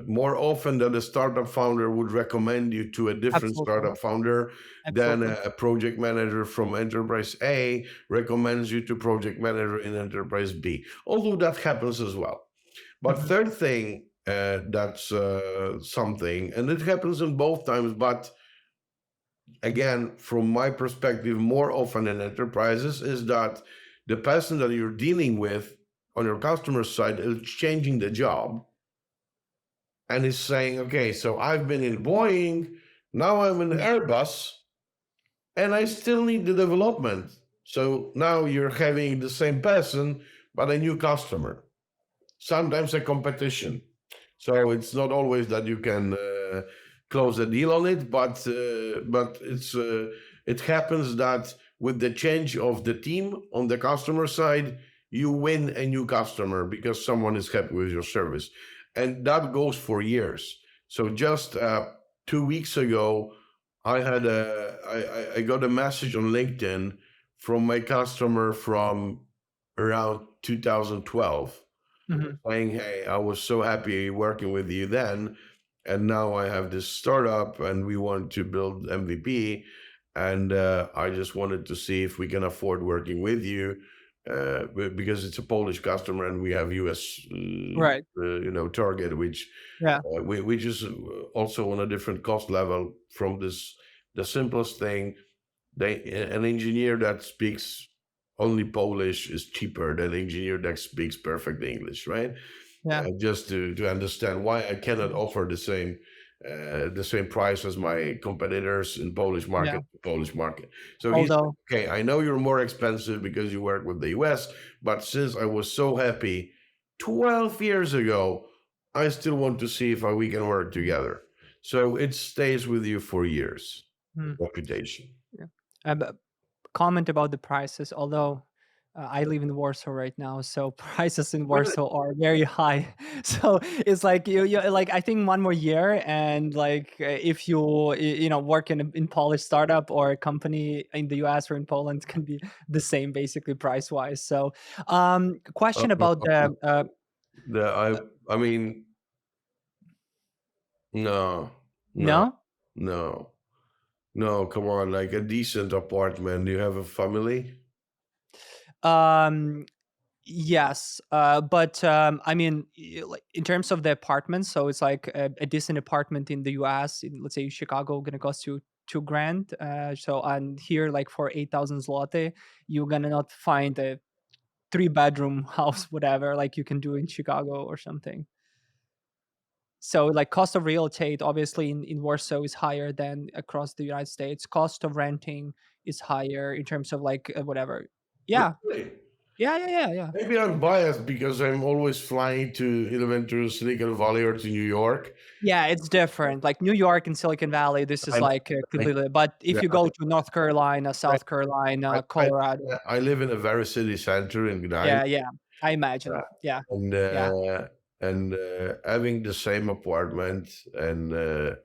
more often that a startup founder would recommend you to a different Absolutely. startup founder than Absolutely. a project manager from enterprise A recommends you to project manager in enterprise B. Although that happens as well. But Mhm. third thing, that's something, and it happens in both times. But again, from my perspective, more often in enterprises, is that the person that you're dealing with on your customer side is changing the job and is saying, okay, so I've been in Boeing, now I'm in Yeah. Airbus, and I still need the development. So now you're having the same person, but a new customer, sometimes a competition. So it's not always that you can close a deal on it, but it happens that with the change of the team on the customer side, you win a new customer because someone is happy with your service, and that goes for years. So just 2 weeks ago, I got a message on LinkedIn from my customer from around 2012 Mhm. saying, "Hey, I was so happy working with you then, and now I have this startup, and we want to build MVP, and I just wanted to see if we can afford working with you, because it's a Polish customer, and we have US, Right. target, which Yeah. which is also on a different cost level from this. The simplest thing, an engineer that speaks only Polish is cheaper than an engineer that speaks perfect English, right? Yeah. Just to understand why I cannot Mhm. offer the same price as my competitors in Yeah. Polish market. So he's like, Although okay, I know you're more expensive because you work with the US, but since I was so happy 12 years ago, I still want to see if we can work together. So it stays with you for years. mm, Reputation. yeah. But comment about the prices, although I live in Warsaw right now, so prices in Really? Warsaw are very high. So it's like you like I think one more year, and like if you work in Polish startup or a company in the US or in Poland, can be the same basically price wise. So question about Uh, the the I mean, no, no, no. no, no. Come on, like a decent apartment. You have a family. Um, Yes, but I mean, like in terms of the apartments, so it's like a decent apartment in the U.S. In let's say Chicago, gonna cost you 2 grand. So and here, like for 8,000 zloty, you're gonna not find a 3 bedroom house, whatever, like you can do in Chicago or something. So like cost of real estate, obviously in Warsaw is higher than across the United States. Cost of renting is higher in terms of like whatever. Yeah, Really? yeah, yeah, yeah, yeah. Maybe I'm biased because I'm always flying to either to Silicon Valley or to New York. Yeah, it's different. Like New York and Silicon Valley, this is I, like I, completely. But if yeah, you go to North Carolina, South I, Carolina, I, Colorado, I live in a very city center in Gdańsk, yeah, yeah, I uh, imagine. Yeah, and yeah, having the same apartment and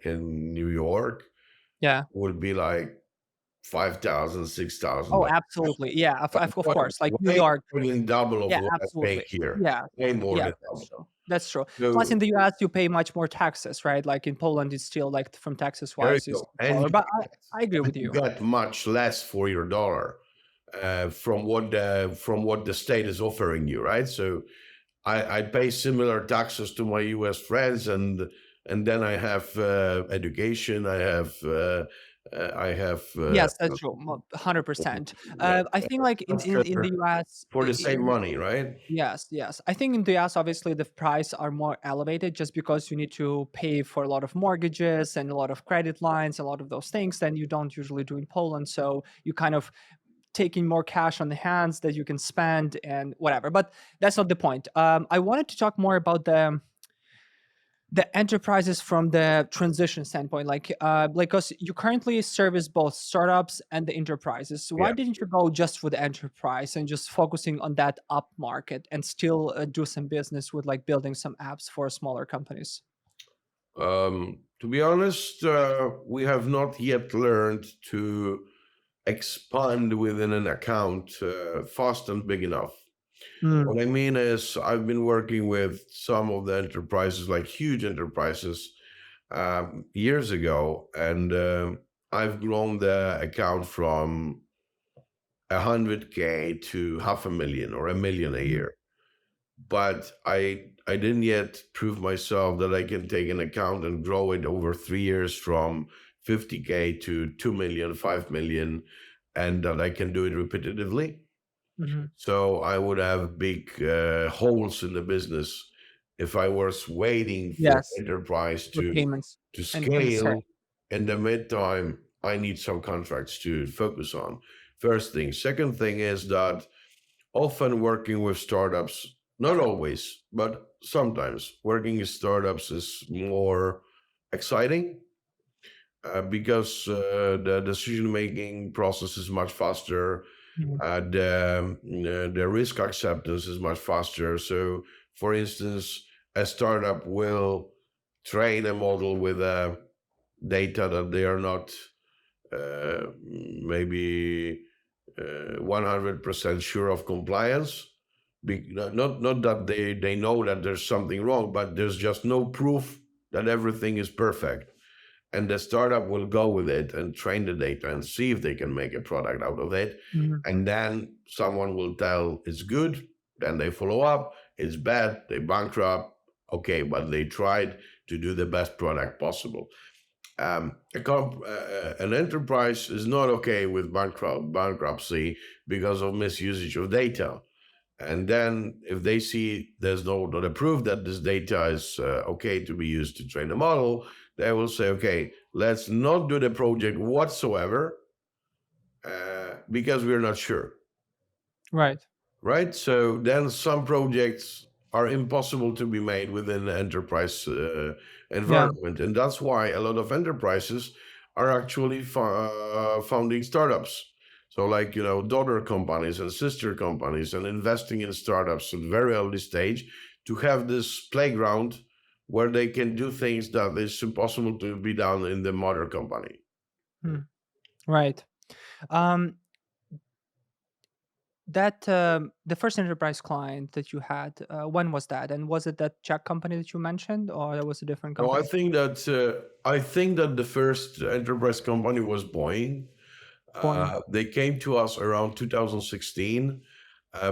in New York yeah. would be like 5,000, 6,000 Oh, dollars. absolutely. Yeah, of Way course. Like New way York. more than double of Yeah, what I pay absolutely. here. Yeah, Way more yeah, than that's double. true. That's true. Plus, So in the US, you pay much more taxes, right? Like in Poland, it's still like from taxes there you wise is go. And smaller. But I agree and with you you. get much less for your dollar from what the state is offering you, right? So I pay similar taxes to my U.S. friends, and then I have education, I have Yes, that's true. 100%. I think like in the US, for the same money, right? yes, yes. I think in the US, obviously, the price are more elevated just because you need to pay for a lot of mortgages and a lot of credit lines, a lot of those things that you don't usually do in Poland. So you kind of taking more cash on the hands that you can spend and whatever. But that's not the point. I wanted to talk more about the enterprises from the transition standpoint, like because you currently service both startups and the enterprises. Why Yeah. didn't you go just for the enterprise and just focusing on that up market and still do some business with like building some apps for smaller companies? To be honest, we have not yet learned to expand within an account fast and big enough. Mm, What I mean is, I've been working with some of the enterprises, like huge enterprises, years ago, and I've grown the account from 100K to half a million or a million a mhm, year. But I didn't yet prove myself that I can take an account and grow it over 3 years from 50K to 2 million, 5 million, and that I can do it repetitively. mhm. So I would have big holes in the business if I was waiting for Yes, enterprise with payments to and sorry. scale. In the meantime, I need some contracts to focus on. First thing. Second thing is that often working with startups, not always, but sometimes working with startups is more exciting because the decision making process is much faster. Mhm, The risk acceptance is much faster. So, for instance, a startup will train a model with data that they are not maybe 100% sure of compliance. Not that they know that there's something wrong, but there's just no proof that everything is perfect. And the startup will go with it and train the data and see if they can make a product out of it. mhm, And then someone will tell it's good, then they follow up, it's bad, they bankrupt. Okay, but they tried to do the best product possible. An enterprise is not okay with bankruptcy because of misusage of data. And then, if they see there's not a proof that this data is okay to be used to train a model, they will say, okay, let's not do the project whatsoever because we're not sure. right. Right? So then some projects are impossible to be made within the enterprise Yeah. environment. And that's why a lot of enterprises are actually founding startups. So, like, daughter companies and sister companies, and investing in startups at very early stage to have this playground where they can do things that is impossible to be done in the mother company. Mm, right. Um, that the first enterprise client that you had, when was that? And was it that Czech company that you mentioned, or that was a different No, company? I think that the first enterprise company was Boeing. Boeing. They came to us around 2016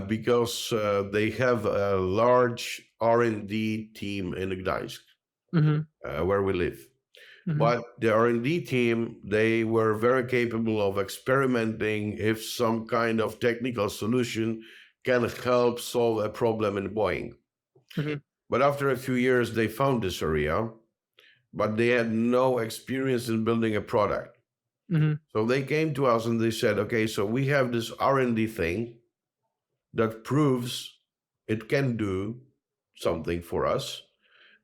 because they have a large R&D team in Gdańsk, Mm-hmm. where we live. Mm-hmm. But the R&D team, they were very capable of experimenting if some kind of technical solution can help solve a problem in Boeing. Mm-hmm. But after a few years, they found this area, but they had no experience in building a product. Mm-hmm. So they came to us and they said, okay, so we have this R&D thing that proves it can do something for us.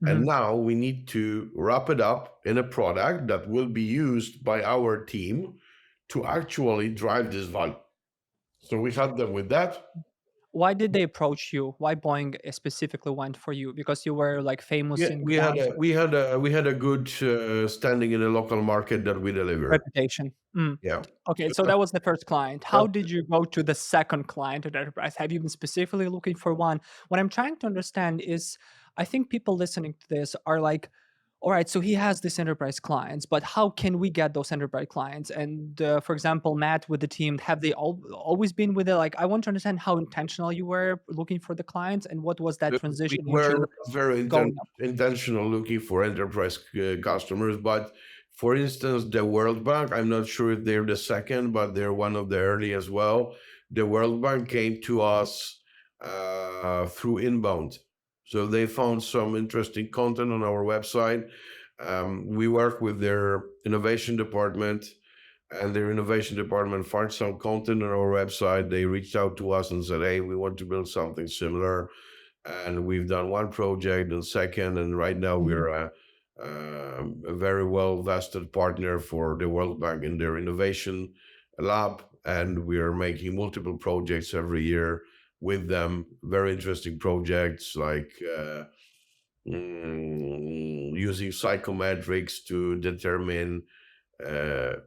And Mm-hmm. now we need to wrap it up in a product that will be used by our team to actually drive this value. So we had them with that. Why did they approach you? Why Boeing specifically went for you? Because you were like famous Yeah, in we had Gdańsk, a good standing in the local market that we deliver. reputation. Mm. Yeah. Okay, So so that was the first client. How that, did you go to the second client at enterprise? Have you been specifically looking for one? What I'm trying to understand is, I think people listening to this are like, all right, so he has this enterprise clients, but how can we get those enterprise clients? And for example, Matt with the team, have they always been with it? Like, I want to understand how intentional you were looking for the clients and what was that we transition were into very going up. intentional looking for enterprise customers, but for instance, the World Bank, I'm not sure if they're the second, but they're one of the early as well. The World Bank came to us through inbound. So they found some interesting content on our website. We work with their innovation department, and their innovation department found some content on our website. They reached out to us and said, hey, we want to build something similar, and we've done one project and second, and right now Mhm, we're a very well vested partner for the World Bank in their innovation lab, and we are making multiple projects every year with them. Very interesting projects like using psychometrics to determine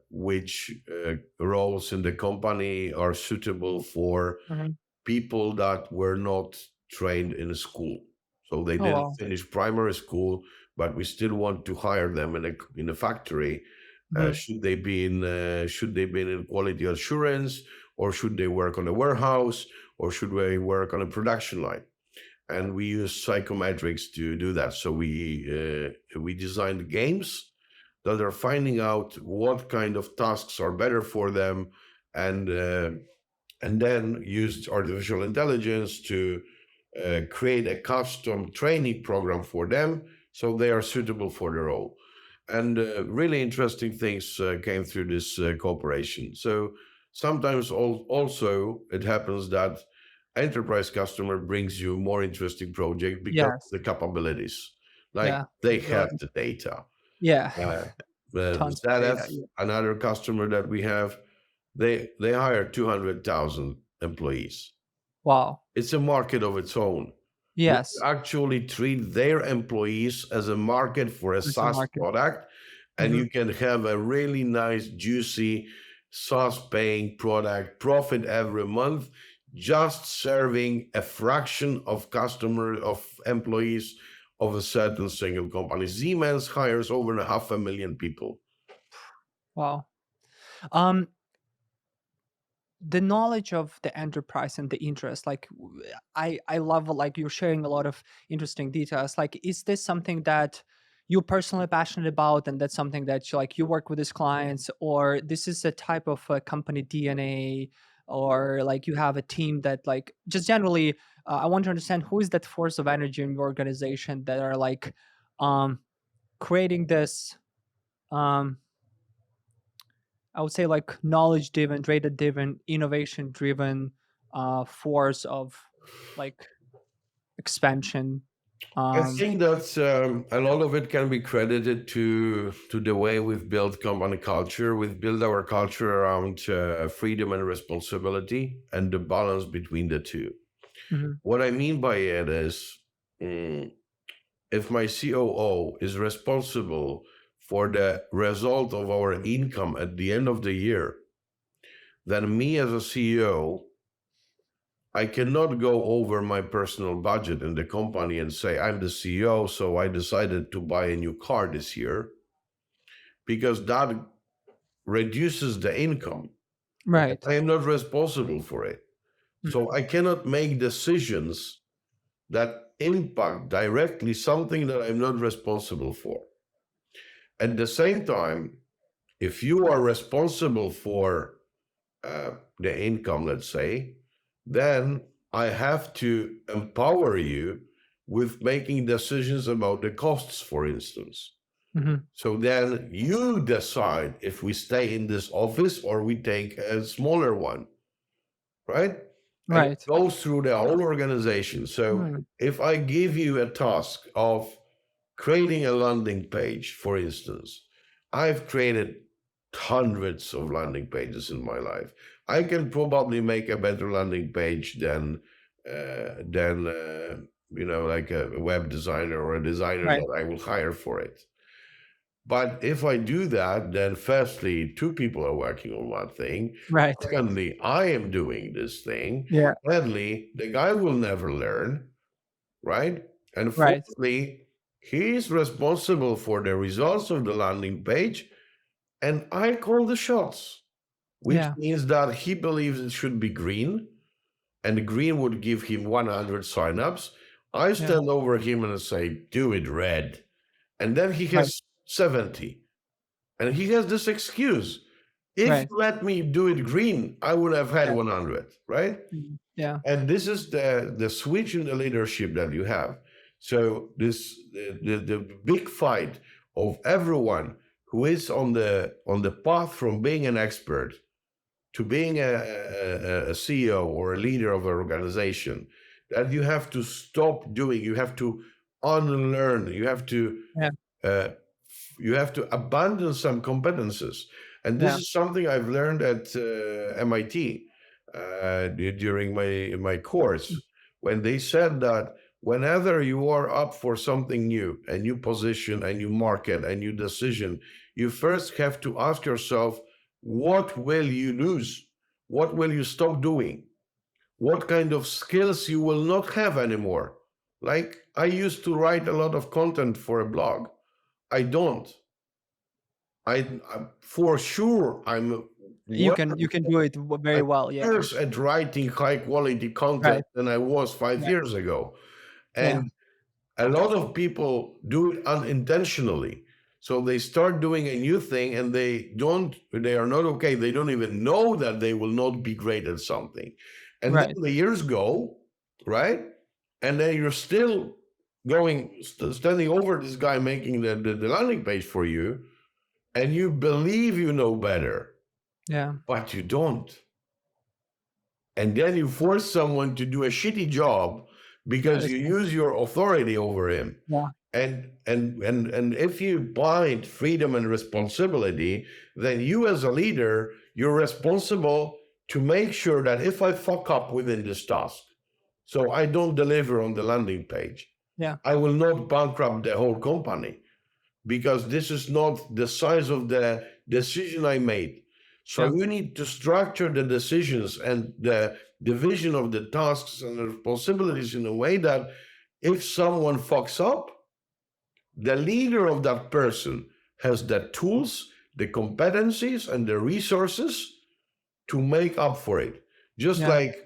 which roles in the company are suitable for mhm, people that were not trained in a school. So they Oh, didn't wow. finish primary school, but we still want to hire them in a factory. Mhm. Should they be in quality assurance, or should they work on a warehouse, or should they work on a production line? And we use psychometrics to do that. So we designed games that are finding out what kind of tasks are better for them, and uh, and then used artificial intelligence to create a custom training program for them so they are suitable for the role. And really interesting things came through this cooperation. So sometimes also it happens that enterprise customer brings you more interesting project because of Yes. the capabilities. Like Yeah. they have Capabilities. the data. Yeah. Uh, Tons of data. ZF, Yeah. another customer that we have, they hire 200,000 employees. Wow. It's a market of its own. We Yes. actually treat their employees as a market for a There's a SaaS market. product, and Mhm. you can have a really nice, juicy SaaS paying product profit every month, just serving a fraction of employees of a certain single company. Siemens hires over 500,000 people. Wow. Um, the knowledge of the enterprise and the interest, like I love like you're sharing a lot of interesting details. Like, is this something that you're personally passionate about, and that's something that you work with these clients, or this is a type of company DNA, or like you have a team that like just generally, I want to understand who is that force of energy in your organization that are like um creating this um I would say like knowledge driven, data driven, innovation driven force of like expansion. I Um, think that a lot of it can be credited to the way we've built company culture. We've built our culture around freedom and responsibility and the balance between the two. mhm, What I mean by it is, mm, if my COO is responsible for the result of our income at the end of the year, then me as a CEO, I cannot go over my personal budget in the company and say, I'm the CEO, so I decided to buy a new car this year, because that reduces the income. right. I am not responsible for it. So Mhm, I cannot make decisions that impact directly something that I'm not responsible for. At the same time, if you are responsible for the income, let's say, then I have to empower you with making decisions about the costs, for instance. mhm, So then you decide if we stay in this office or we take a smaller one, right? And it right. goes through the whole organization. So Mm, if I give you a task of creating a landing page, for instance, I've created hundreds of landing pages in my life. I can probably make a better landing page than like a web designer or a designer right. that I will hire for it. But if I do that, then firstly, two people are working on one thing. Right. Secondly, I am doing this thing. Yeah. Thirdly, the guy will never learn, right? And Right. fourthly, he is responsible for the results of the landing page, and I call the shots, which Yeah. means that he believes it should be green, and green would give him 100 signups. I Yeah. stand over him and say, do it red. And then he Right. has 70. And he has this excuse. If Right. you let me do it green, I would have had Yeah. 100, right? Yeah. And this is the switch in the leadership that you have. So the big fight of everyone who is on the path from being an expert to being a CEO or a leader of an organization, that you have to stop doing. You have to unlearn. Yeah. Uh, you have to abandon some competences. And this Yeah. is something I've learned at MIT during my course, when they said that whenever you are up for something new, a new position, a new market, a new decision, you first have to ask yourself, what will you lose? What will you stop doing? what kind of skills you will not have anymore. Like I used to write a lot of content for a blog. I don't. For sure I'm You well can do it very I'm well. Yeah. worse at writing high quality content Right. than I was five Right. years ago. Yeah. And a lot of people do it unintentionally. So they start doing a new thing and they are not okay. They don't even know that they will not be great at something. And then Right. the years go, right? And then you're still standing over this guy making the landing page for you, and you believe you know better, Yeah. but you don't. And then you force someone to do a shitty job That because is you true. use your authority over him. Yeah. And if you bind freedom and responsibility, then you as a leader, you're responsible to make sure that if I fuck up within this task, so I don't deliver on the landing page, Yeah. I will not bankrupt the whole company, because this is not the size of the decision I made. So Yeah. you need to structure the decisions and the division of the tasks and the responsibilities in a way that if someone fucks up, the leader of that person has the tools, the competencies, and the resources to make up for it. Just Yeah. like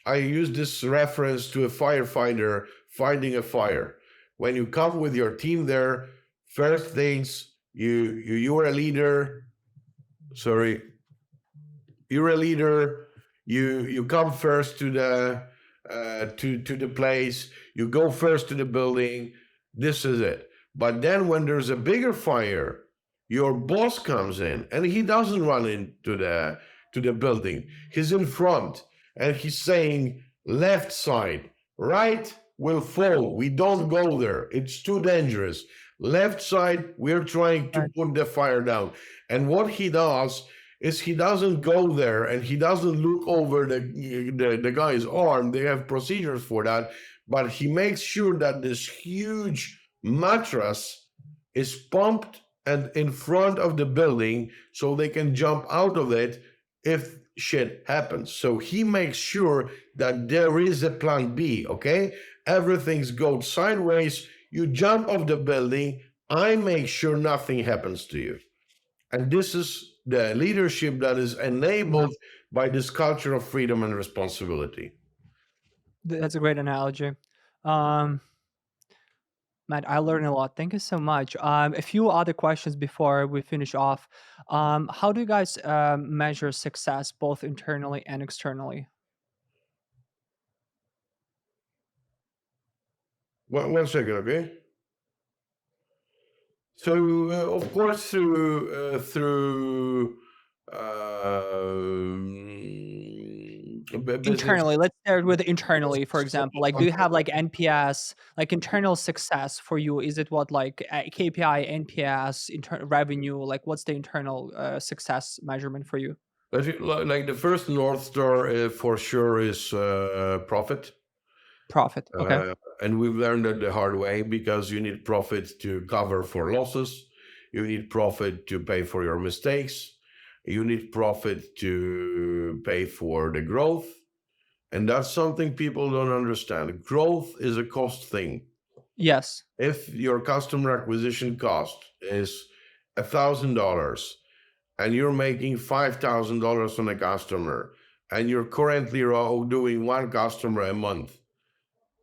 I use this reference to a firefighter fighting a fire. When you come with your team there, first things you're a leader. Sorry, you're a leader. You come first to the place. You go first to the building. This is it. But then when there's a bigger fire, your boss comes in and he doesn't run into the building. He's in front and he's saying left side, right will fall. We don't go there. It's too dangerous. Left side, we're trying to Right. put the fire down. And what he does is he doesn't go there and he doesn't look over the guy's arm. They have procedures for that, but he makes sure that this huge mattress is pumped and in front of the building so they can jump out of it if shit happens. So he makes sure that there is a plan B. Okay, everything's goes sideways. You jump off the building. I make sure nothing happens to you. And this is the leadership that is Yeah. enabled by this culture of freedom and responsibility. That's a great analogy. Um, Matt, I learned a lot. Thank you so much. A few other questions before we finish off. How do you guys measure success both internally and externally? One second, okay? So, of course, through business. Internally, let's start with internally, for example. Like, do you have like NPS, like internal success for you? Is it what like KPI, NPS, revenue? Like, what's the internal success measurement for you? Like the first North Star for sure is profit. Profit. Okay. And we've learned that the hard way because you need profit to cover for losses. You need profit to pay for your mistakes. You need profit to pay for the growth. And that's something people don't understand. Growth is a cost thing. Yes. If your customer acquisition cost is $1,000 and you're making $5,000 on a customer and you're currently doing one customer a month,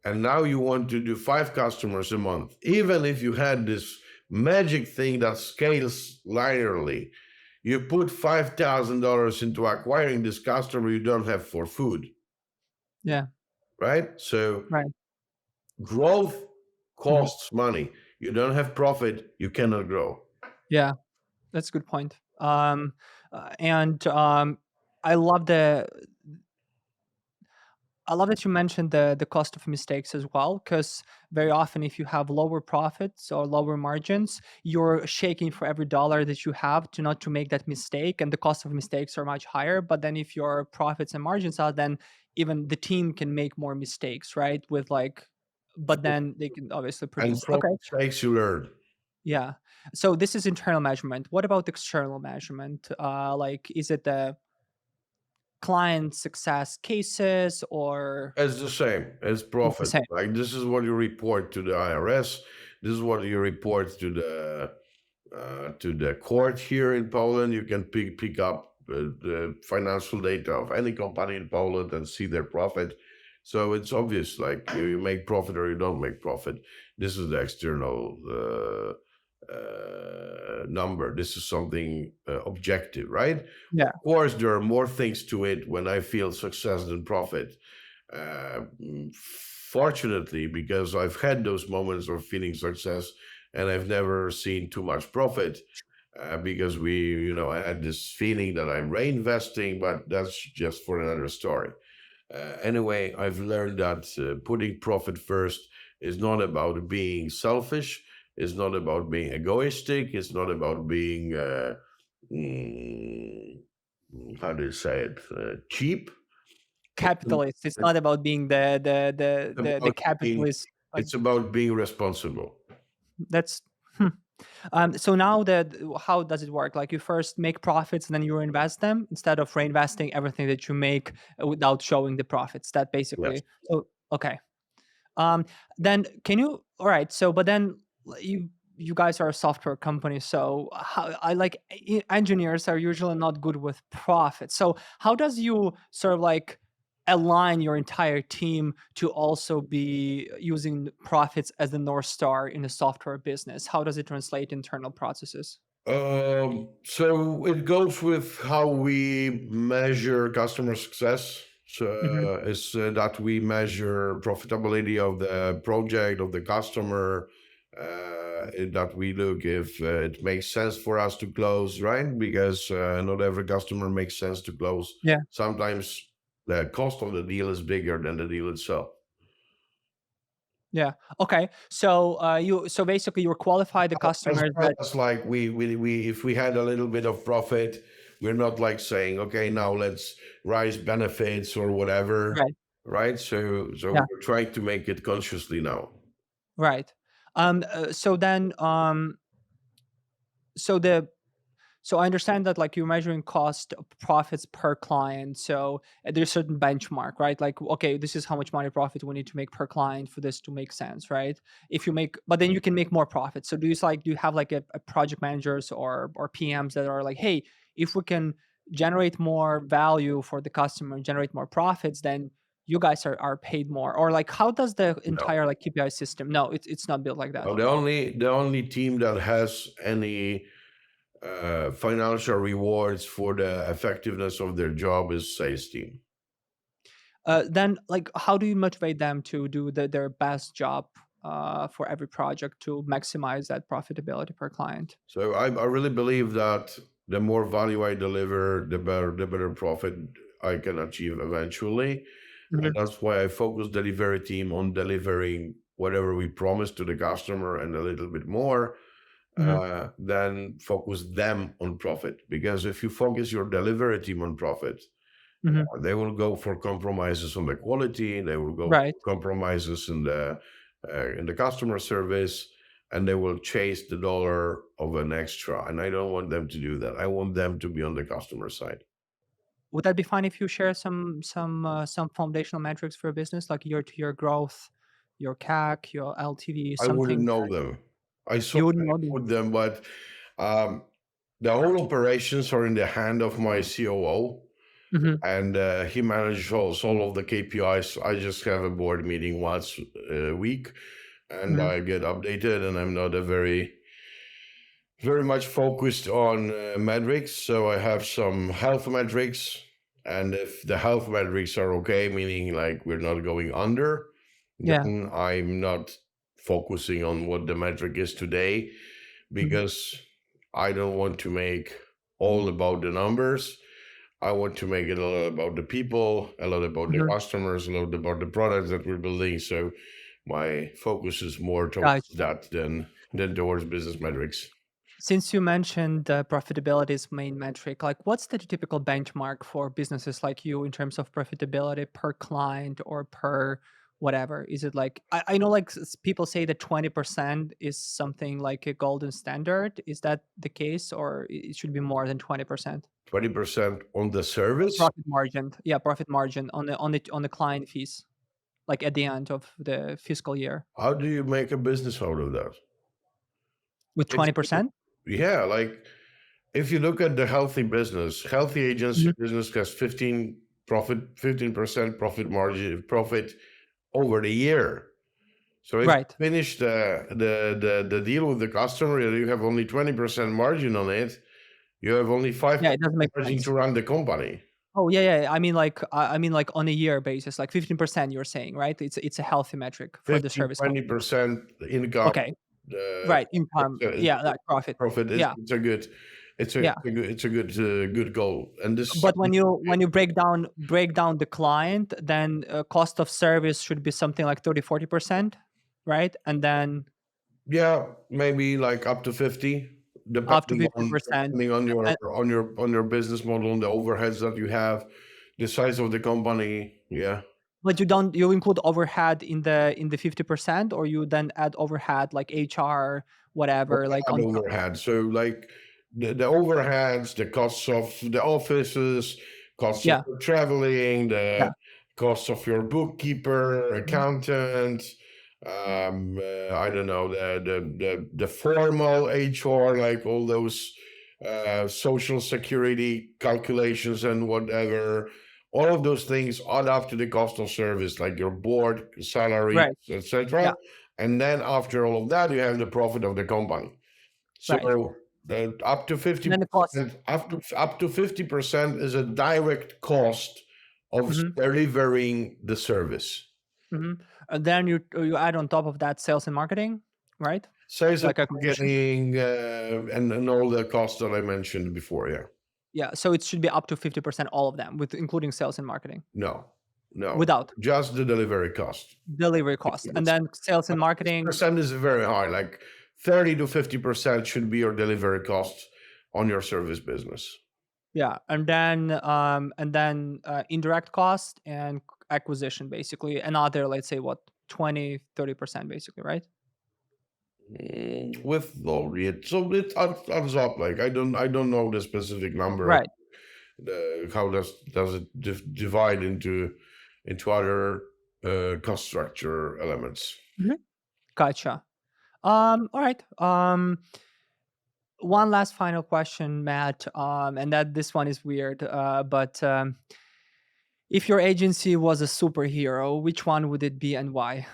and now you want to do 5 customers a month, even if you had this magic thing that scales linearly, you put $5,000 into acquiring this customer you don't have for food, Yeah. right? So Right. growth Mhm. costs money. You don't have profit, you cannot grow. Yeah. That's a good point. And I love the I love that you mentioned the cost of mistakes as well, because very often if you have lower profits or lower margins, you're shaking for every dollar that you have to not to make that mistake, and the cost of mistakes are much higher. But then if your profits and margins are, then even the team can make more mistakes, right? With like, but then they can obviously And produce. from Okay, mistakes you learn. yeah. So this is internal measurement. What about external measurement? Like, is it the client success cases, or It's the same. It's it's the profit. same? Like this is what you report to the IRS. This is what you report to the court here in Poland. You can pick up the financial data of any company in Poland and see their profit. So it's obvious, like you make profit or you don't make profit. This is the external number. This is something objective, right? Yeah. Of course, there are more things to it when I feel success than profit. Fortunately, because I've had those moments of feeling success and I've never seen too much profit because I had this feeling that I'm reinvesting, but that's just for another story. Anyway, I've learned that putting profit first is not about being selfish, it's not about being egoistic, it's not about being, mm, how do you say it, cheap. It's Capitalist. It's not about being the about being capitalist. Like it's about being responsible. that's. Hmm. So now that how does it work? Like you first make profits and then you reinvest them instead of reinvesting everything that you make without showing the profits. That Yes. basically. So okay. Um, then can you? All right. So, but then you guys are a software company, so how, I like engineers are usually not good with profit. So, how does you sort of like align your entire team to also be using profits as the north star in the software business? How does it translate internal processes? So it goes with how we measure customer success. So Hmm. it's that we measure profitability of the project of the customer. That we look if it makes sense for us to close, right? Because not every customer makes sense to close. Yeah. Sometimes the cost of the deal is bigger than the deal itself. Yeah. Okay. So you so basically you qualify the As customers well that as like we if we had a little bit of profit, we're not like saying, okay, now let's rise benefits or whatever, right. right? So Yeah. we're trying to make it consciously now. Right. So then, so the so I understand that like you're measuring cost of profits per client. So there's a certain benchmark, right? Like, okay, this is how much money profit we need to make per client for this to make sense, right? If you make, but then you can make more profit. So do you have like a project managers or PMs that are like, hey, if we can generate more value for the customer, generate more profits, then you guys are paid more. Or like, how does the No. entire like KPI system? No, it's not built like that. No, the only team that has any financial rewards for the effectiveness of their job is sales team. Then like how do you motivate them to do their best job for every project to maximize that profitability per client? So I really believe that the more value I deliver, the better profit I can achieve eventually. And Mhm, that's why I focus delivery team on delivering whatever we promise to the customer and a little bit more, mhm, than focus them on profit. Because if you focus your delivery team on profit, mhm. they will go for compromises on the quality, they will go Right. for compromises in the customer service, and they will chase the dollar of an extra. And I don't want them to do that. I want them to be on the customer side. Would that be fine if you share some foundational metrics for your business, like year-to-year growth, your CAC, your LTV, I wouldn't something know that them. I saw you wouldn't know them? put them, but um, the whole operations are in the hand of my COO, Mhm, and he manages all of the KPIs. I just have a board meeting once a week, and mhm, I get updated. And I'm not a very much focused on metrics. So I have some health metrics, and if the health metrics are okay, meaning like we're not going under, yeah, then I'm not focusing on what the metric is today mhm, because I don't want to make all about the numbers. I want to make it a lot about the people, a lot about the mhm. customers, a lot about the products that we're building. So my focus is more towards Gotcha. that than towards business metrics. Since you mentioned profitability is main metric, like what's the typical benchmark for businesses like you in terms of profitability per client or per whatever? Is it like I know like people say that 20% is something like a golden standard. Is that the case or it should be more than 20%? 20% on the service. Profit margin. Yeah, profit margin on the client fees, like at the end of the fiscal year How do you make a business out of that? with It's 20%. yeah, like if you look at the healthy business, healthy agency Mhm. business has 15% profit margin profit over the year. So if Right. you finish the deal with the customer, you have only 20% margin on it. You have only Yeah, 5% it doesn't make margin to sense. run the company. Oh, yeah, yeah. I mean, like, on a year basis, like 15% you're saying, right? It's a healthy metric for the 15, service company. 20% income, Okay. uh, Right, income. it's Yeah, like profit. profit is Yeah, it's a good yeah. it's a good good goal. And this But when you break down the client, then, cost of service should be something like 30-40%, right? And then yeah, maybe like up to 50, up to 50%. depending on And your business model and the overheads that you have, the size of the company. Yeah. but you include overhead in the 50%, or you then add overhead like HR, whatever, like And on top? overhead. So like the overheads, the costs of the offices, costs of Yeah, your traveling, yeah. the costs of your bookkeeper, Mhm. accountant, I don't know, the formal HR, like all those social security calculations and whatever. All of those things add up to the cost of service, like your board, salaries, Right. etc. Yeah, And then after all of that, you have the profit of the company. right. So up to And fifty then the cost. percent, up to 50% is a direct cost of Mhm, delivering the service. mhm. And then you add on top of that sales and marketing, right? Sales and Like acquisition? marketing and all the costs that I mentioned before. Yeah, Yeah, so it should be up to 50%, all of them, with including sales and marketing, no, no, without just the delivery cost. delivery cost. And then sales and marketing. Percent is very high. Like 30 to 50% should be your delivery cost on your service business. Yeah, and then, indirect cost and acquisition, basically, another, let's say, what, 20-30%, basically, right? With laureate. So it adds up. Like I don't know the specific number of Right. how does it divide into other cost structure elements. Mhm. Gotcha. All right. One last final question, Matt, and that this one is weird, but if your agency was a superhero, which one would it be and why?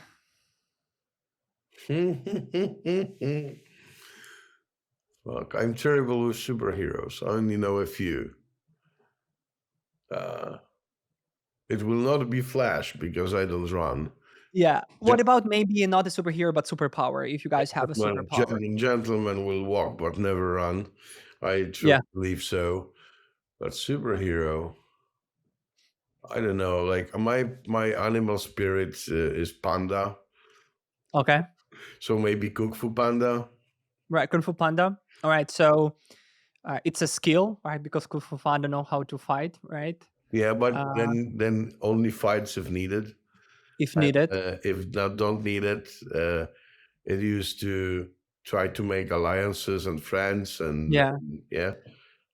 Look, I'm terrible with superheroes. I only know a few. Uh, it will not be Flash because I don't run. Yeah. What about maybe not a superhero, but superpower, if you guys have a Gentlemen, superpower? gentlemen will walk but never run. I truly Yeah. believe so. But superhero, I don't know. Like my animal spirit is panda, Okay. so maybe Kung Fu Panda. Right. Kung Fu Panda. All right. So it's a skill, right? Because Kung Fu Panda know how to fight, right? Yeah, but Uh, then only fights if needed. if needed. If not don't need it, it used to try to make alliances and friends and Yeah. yeah.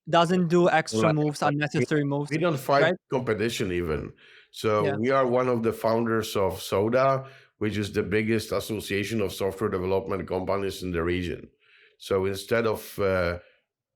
Doesn't do extra Like, moves, we unnecessary moves, we don't fight right? competition even. So Yeah. we are one of the founders of SODA, which is the biggest association of software development companies in the region. So instead of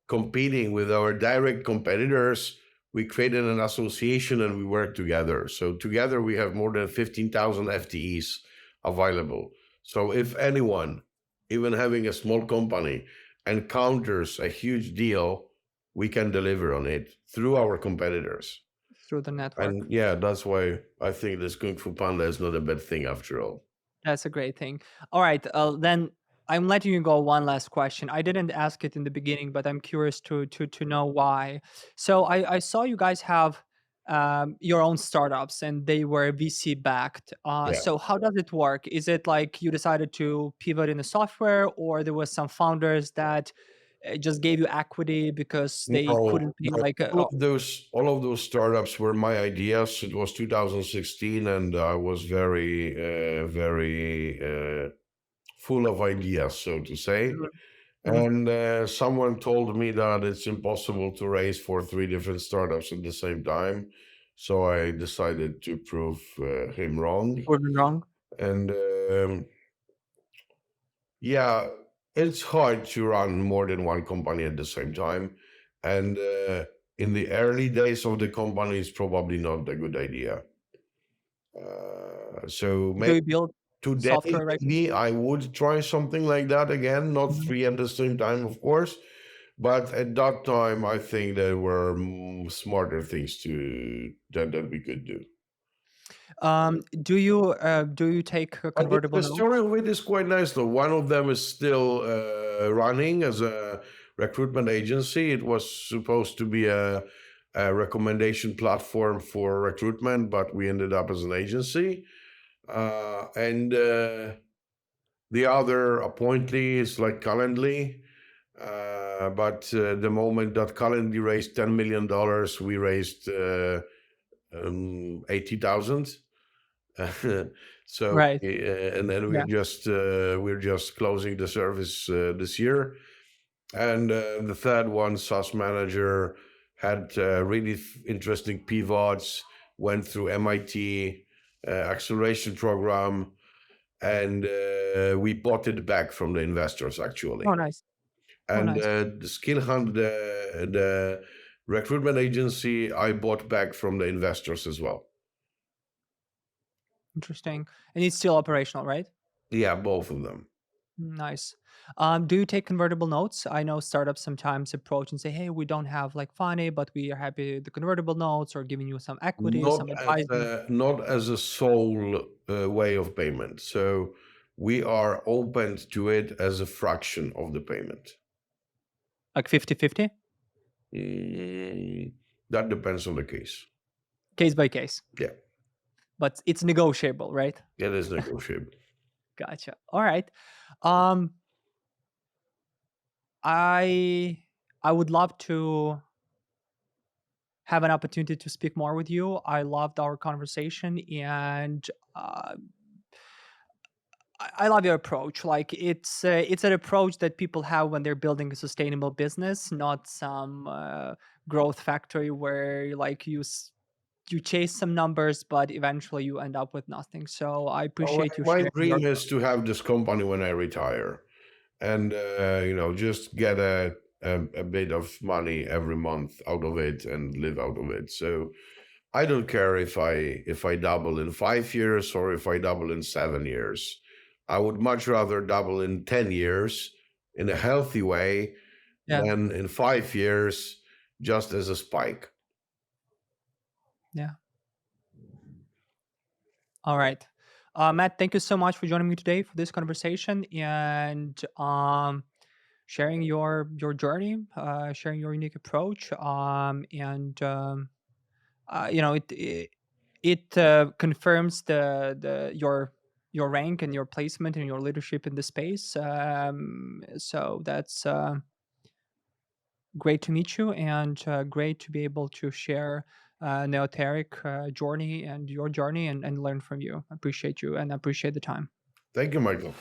competing with our direct competitors, we created an association and we work together. So together we have more than 15,000 FTEs available. So if anyone, even having a small company, encounters a huge deal, we can deliver on it through our competitors. Through the network. And yeah, that's why I think this Kung Fu Panda is not a bad thing after all. That's a great thing. All right, then I'm letting you go. One last question. I didn't ask it in the beginning, but I'm curious to know why. So I saw you guys have your own startups, and they were VC backed. Yeah. So how does it work? Is it like you decided to pivot in the software, or there was some founders that just gave you equity because they No, couldn't pay no, like all of those startups were my ideas. It was 2016, and I was very, very full of ideas, so to say. Mhm. Mhm. And someone told me that it's impossible to raise for three different startups at the same time. So I decided to prove him wrong. Proven wrong. And yeah, it's hard to run more than one company at the same time. And in the early days of the company, it's probably not a good idea. So Do maybe you build today, software right now? maybe I would try something like that again, not Mhm. three at the same time, of course. But at that time, I think there were smarter things that we could do. Do you take But convertible the notes? story of it is quite nice, though. One of them is still running as a recruitment agency. It was supposed to be a recommendation platform for recruitment, but we ended up as an agency. And the other appointee is like Calendly. But the moment that Calendly raised $10 million, we raised 80,000. So Right. and then Yeah. we're just closing the service this year. And the third one, SaaS manager, had really interesting pivots, went through MIT acceleration program, and we bought it back from the investors Oh, actually. nice. Oh, And nice. the skill hunt, the recruitment agency, I bought back from the investors as well. Interesting. And it's still operational, right? Yeah, both of them. Nice. Do you take convertible notes? I know startups sometimes approach and say, "Hey, we don't have like funny, but we are happy with the convertible notes or giving you some equity, Not some as advisement." a sole way of payment. So we are open to it as a fraction of the payment. Like 50-50, Mm, that depends on the case. case by case, Yeah, but it's negotiable, right? it is negotiable. Gotcha. All right. Um, I I would love to have an opportunity to speak more with you. I loved our conversation, and uh, I love your approach. Like it's an approach that people have when they're building a sustainable business, not some growth factory where like you chase some numbers, but eventually you end up with nothing. So I Well, appreciate you my sharing your. dream is to have this company when I retire, and just get a bit of money every month out of it and live out of it. So I don't care if I double in 5 years or if I double in 7 years. I would much rather double in 10 years in a healthy way Yeah, than in 5 years just as a spike. yeah. All right, Matt. Thank you so much for joining me today for this conversation and sharing your journey, sharing your unique approach, and it confirms your rank and your placement and your leadership in the space. So that's great to meet you and great to be able to share Neoteric journey and your journey and learn from you. I appreciate you and I appreciate the time. Thank you, Michael.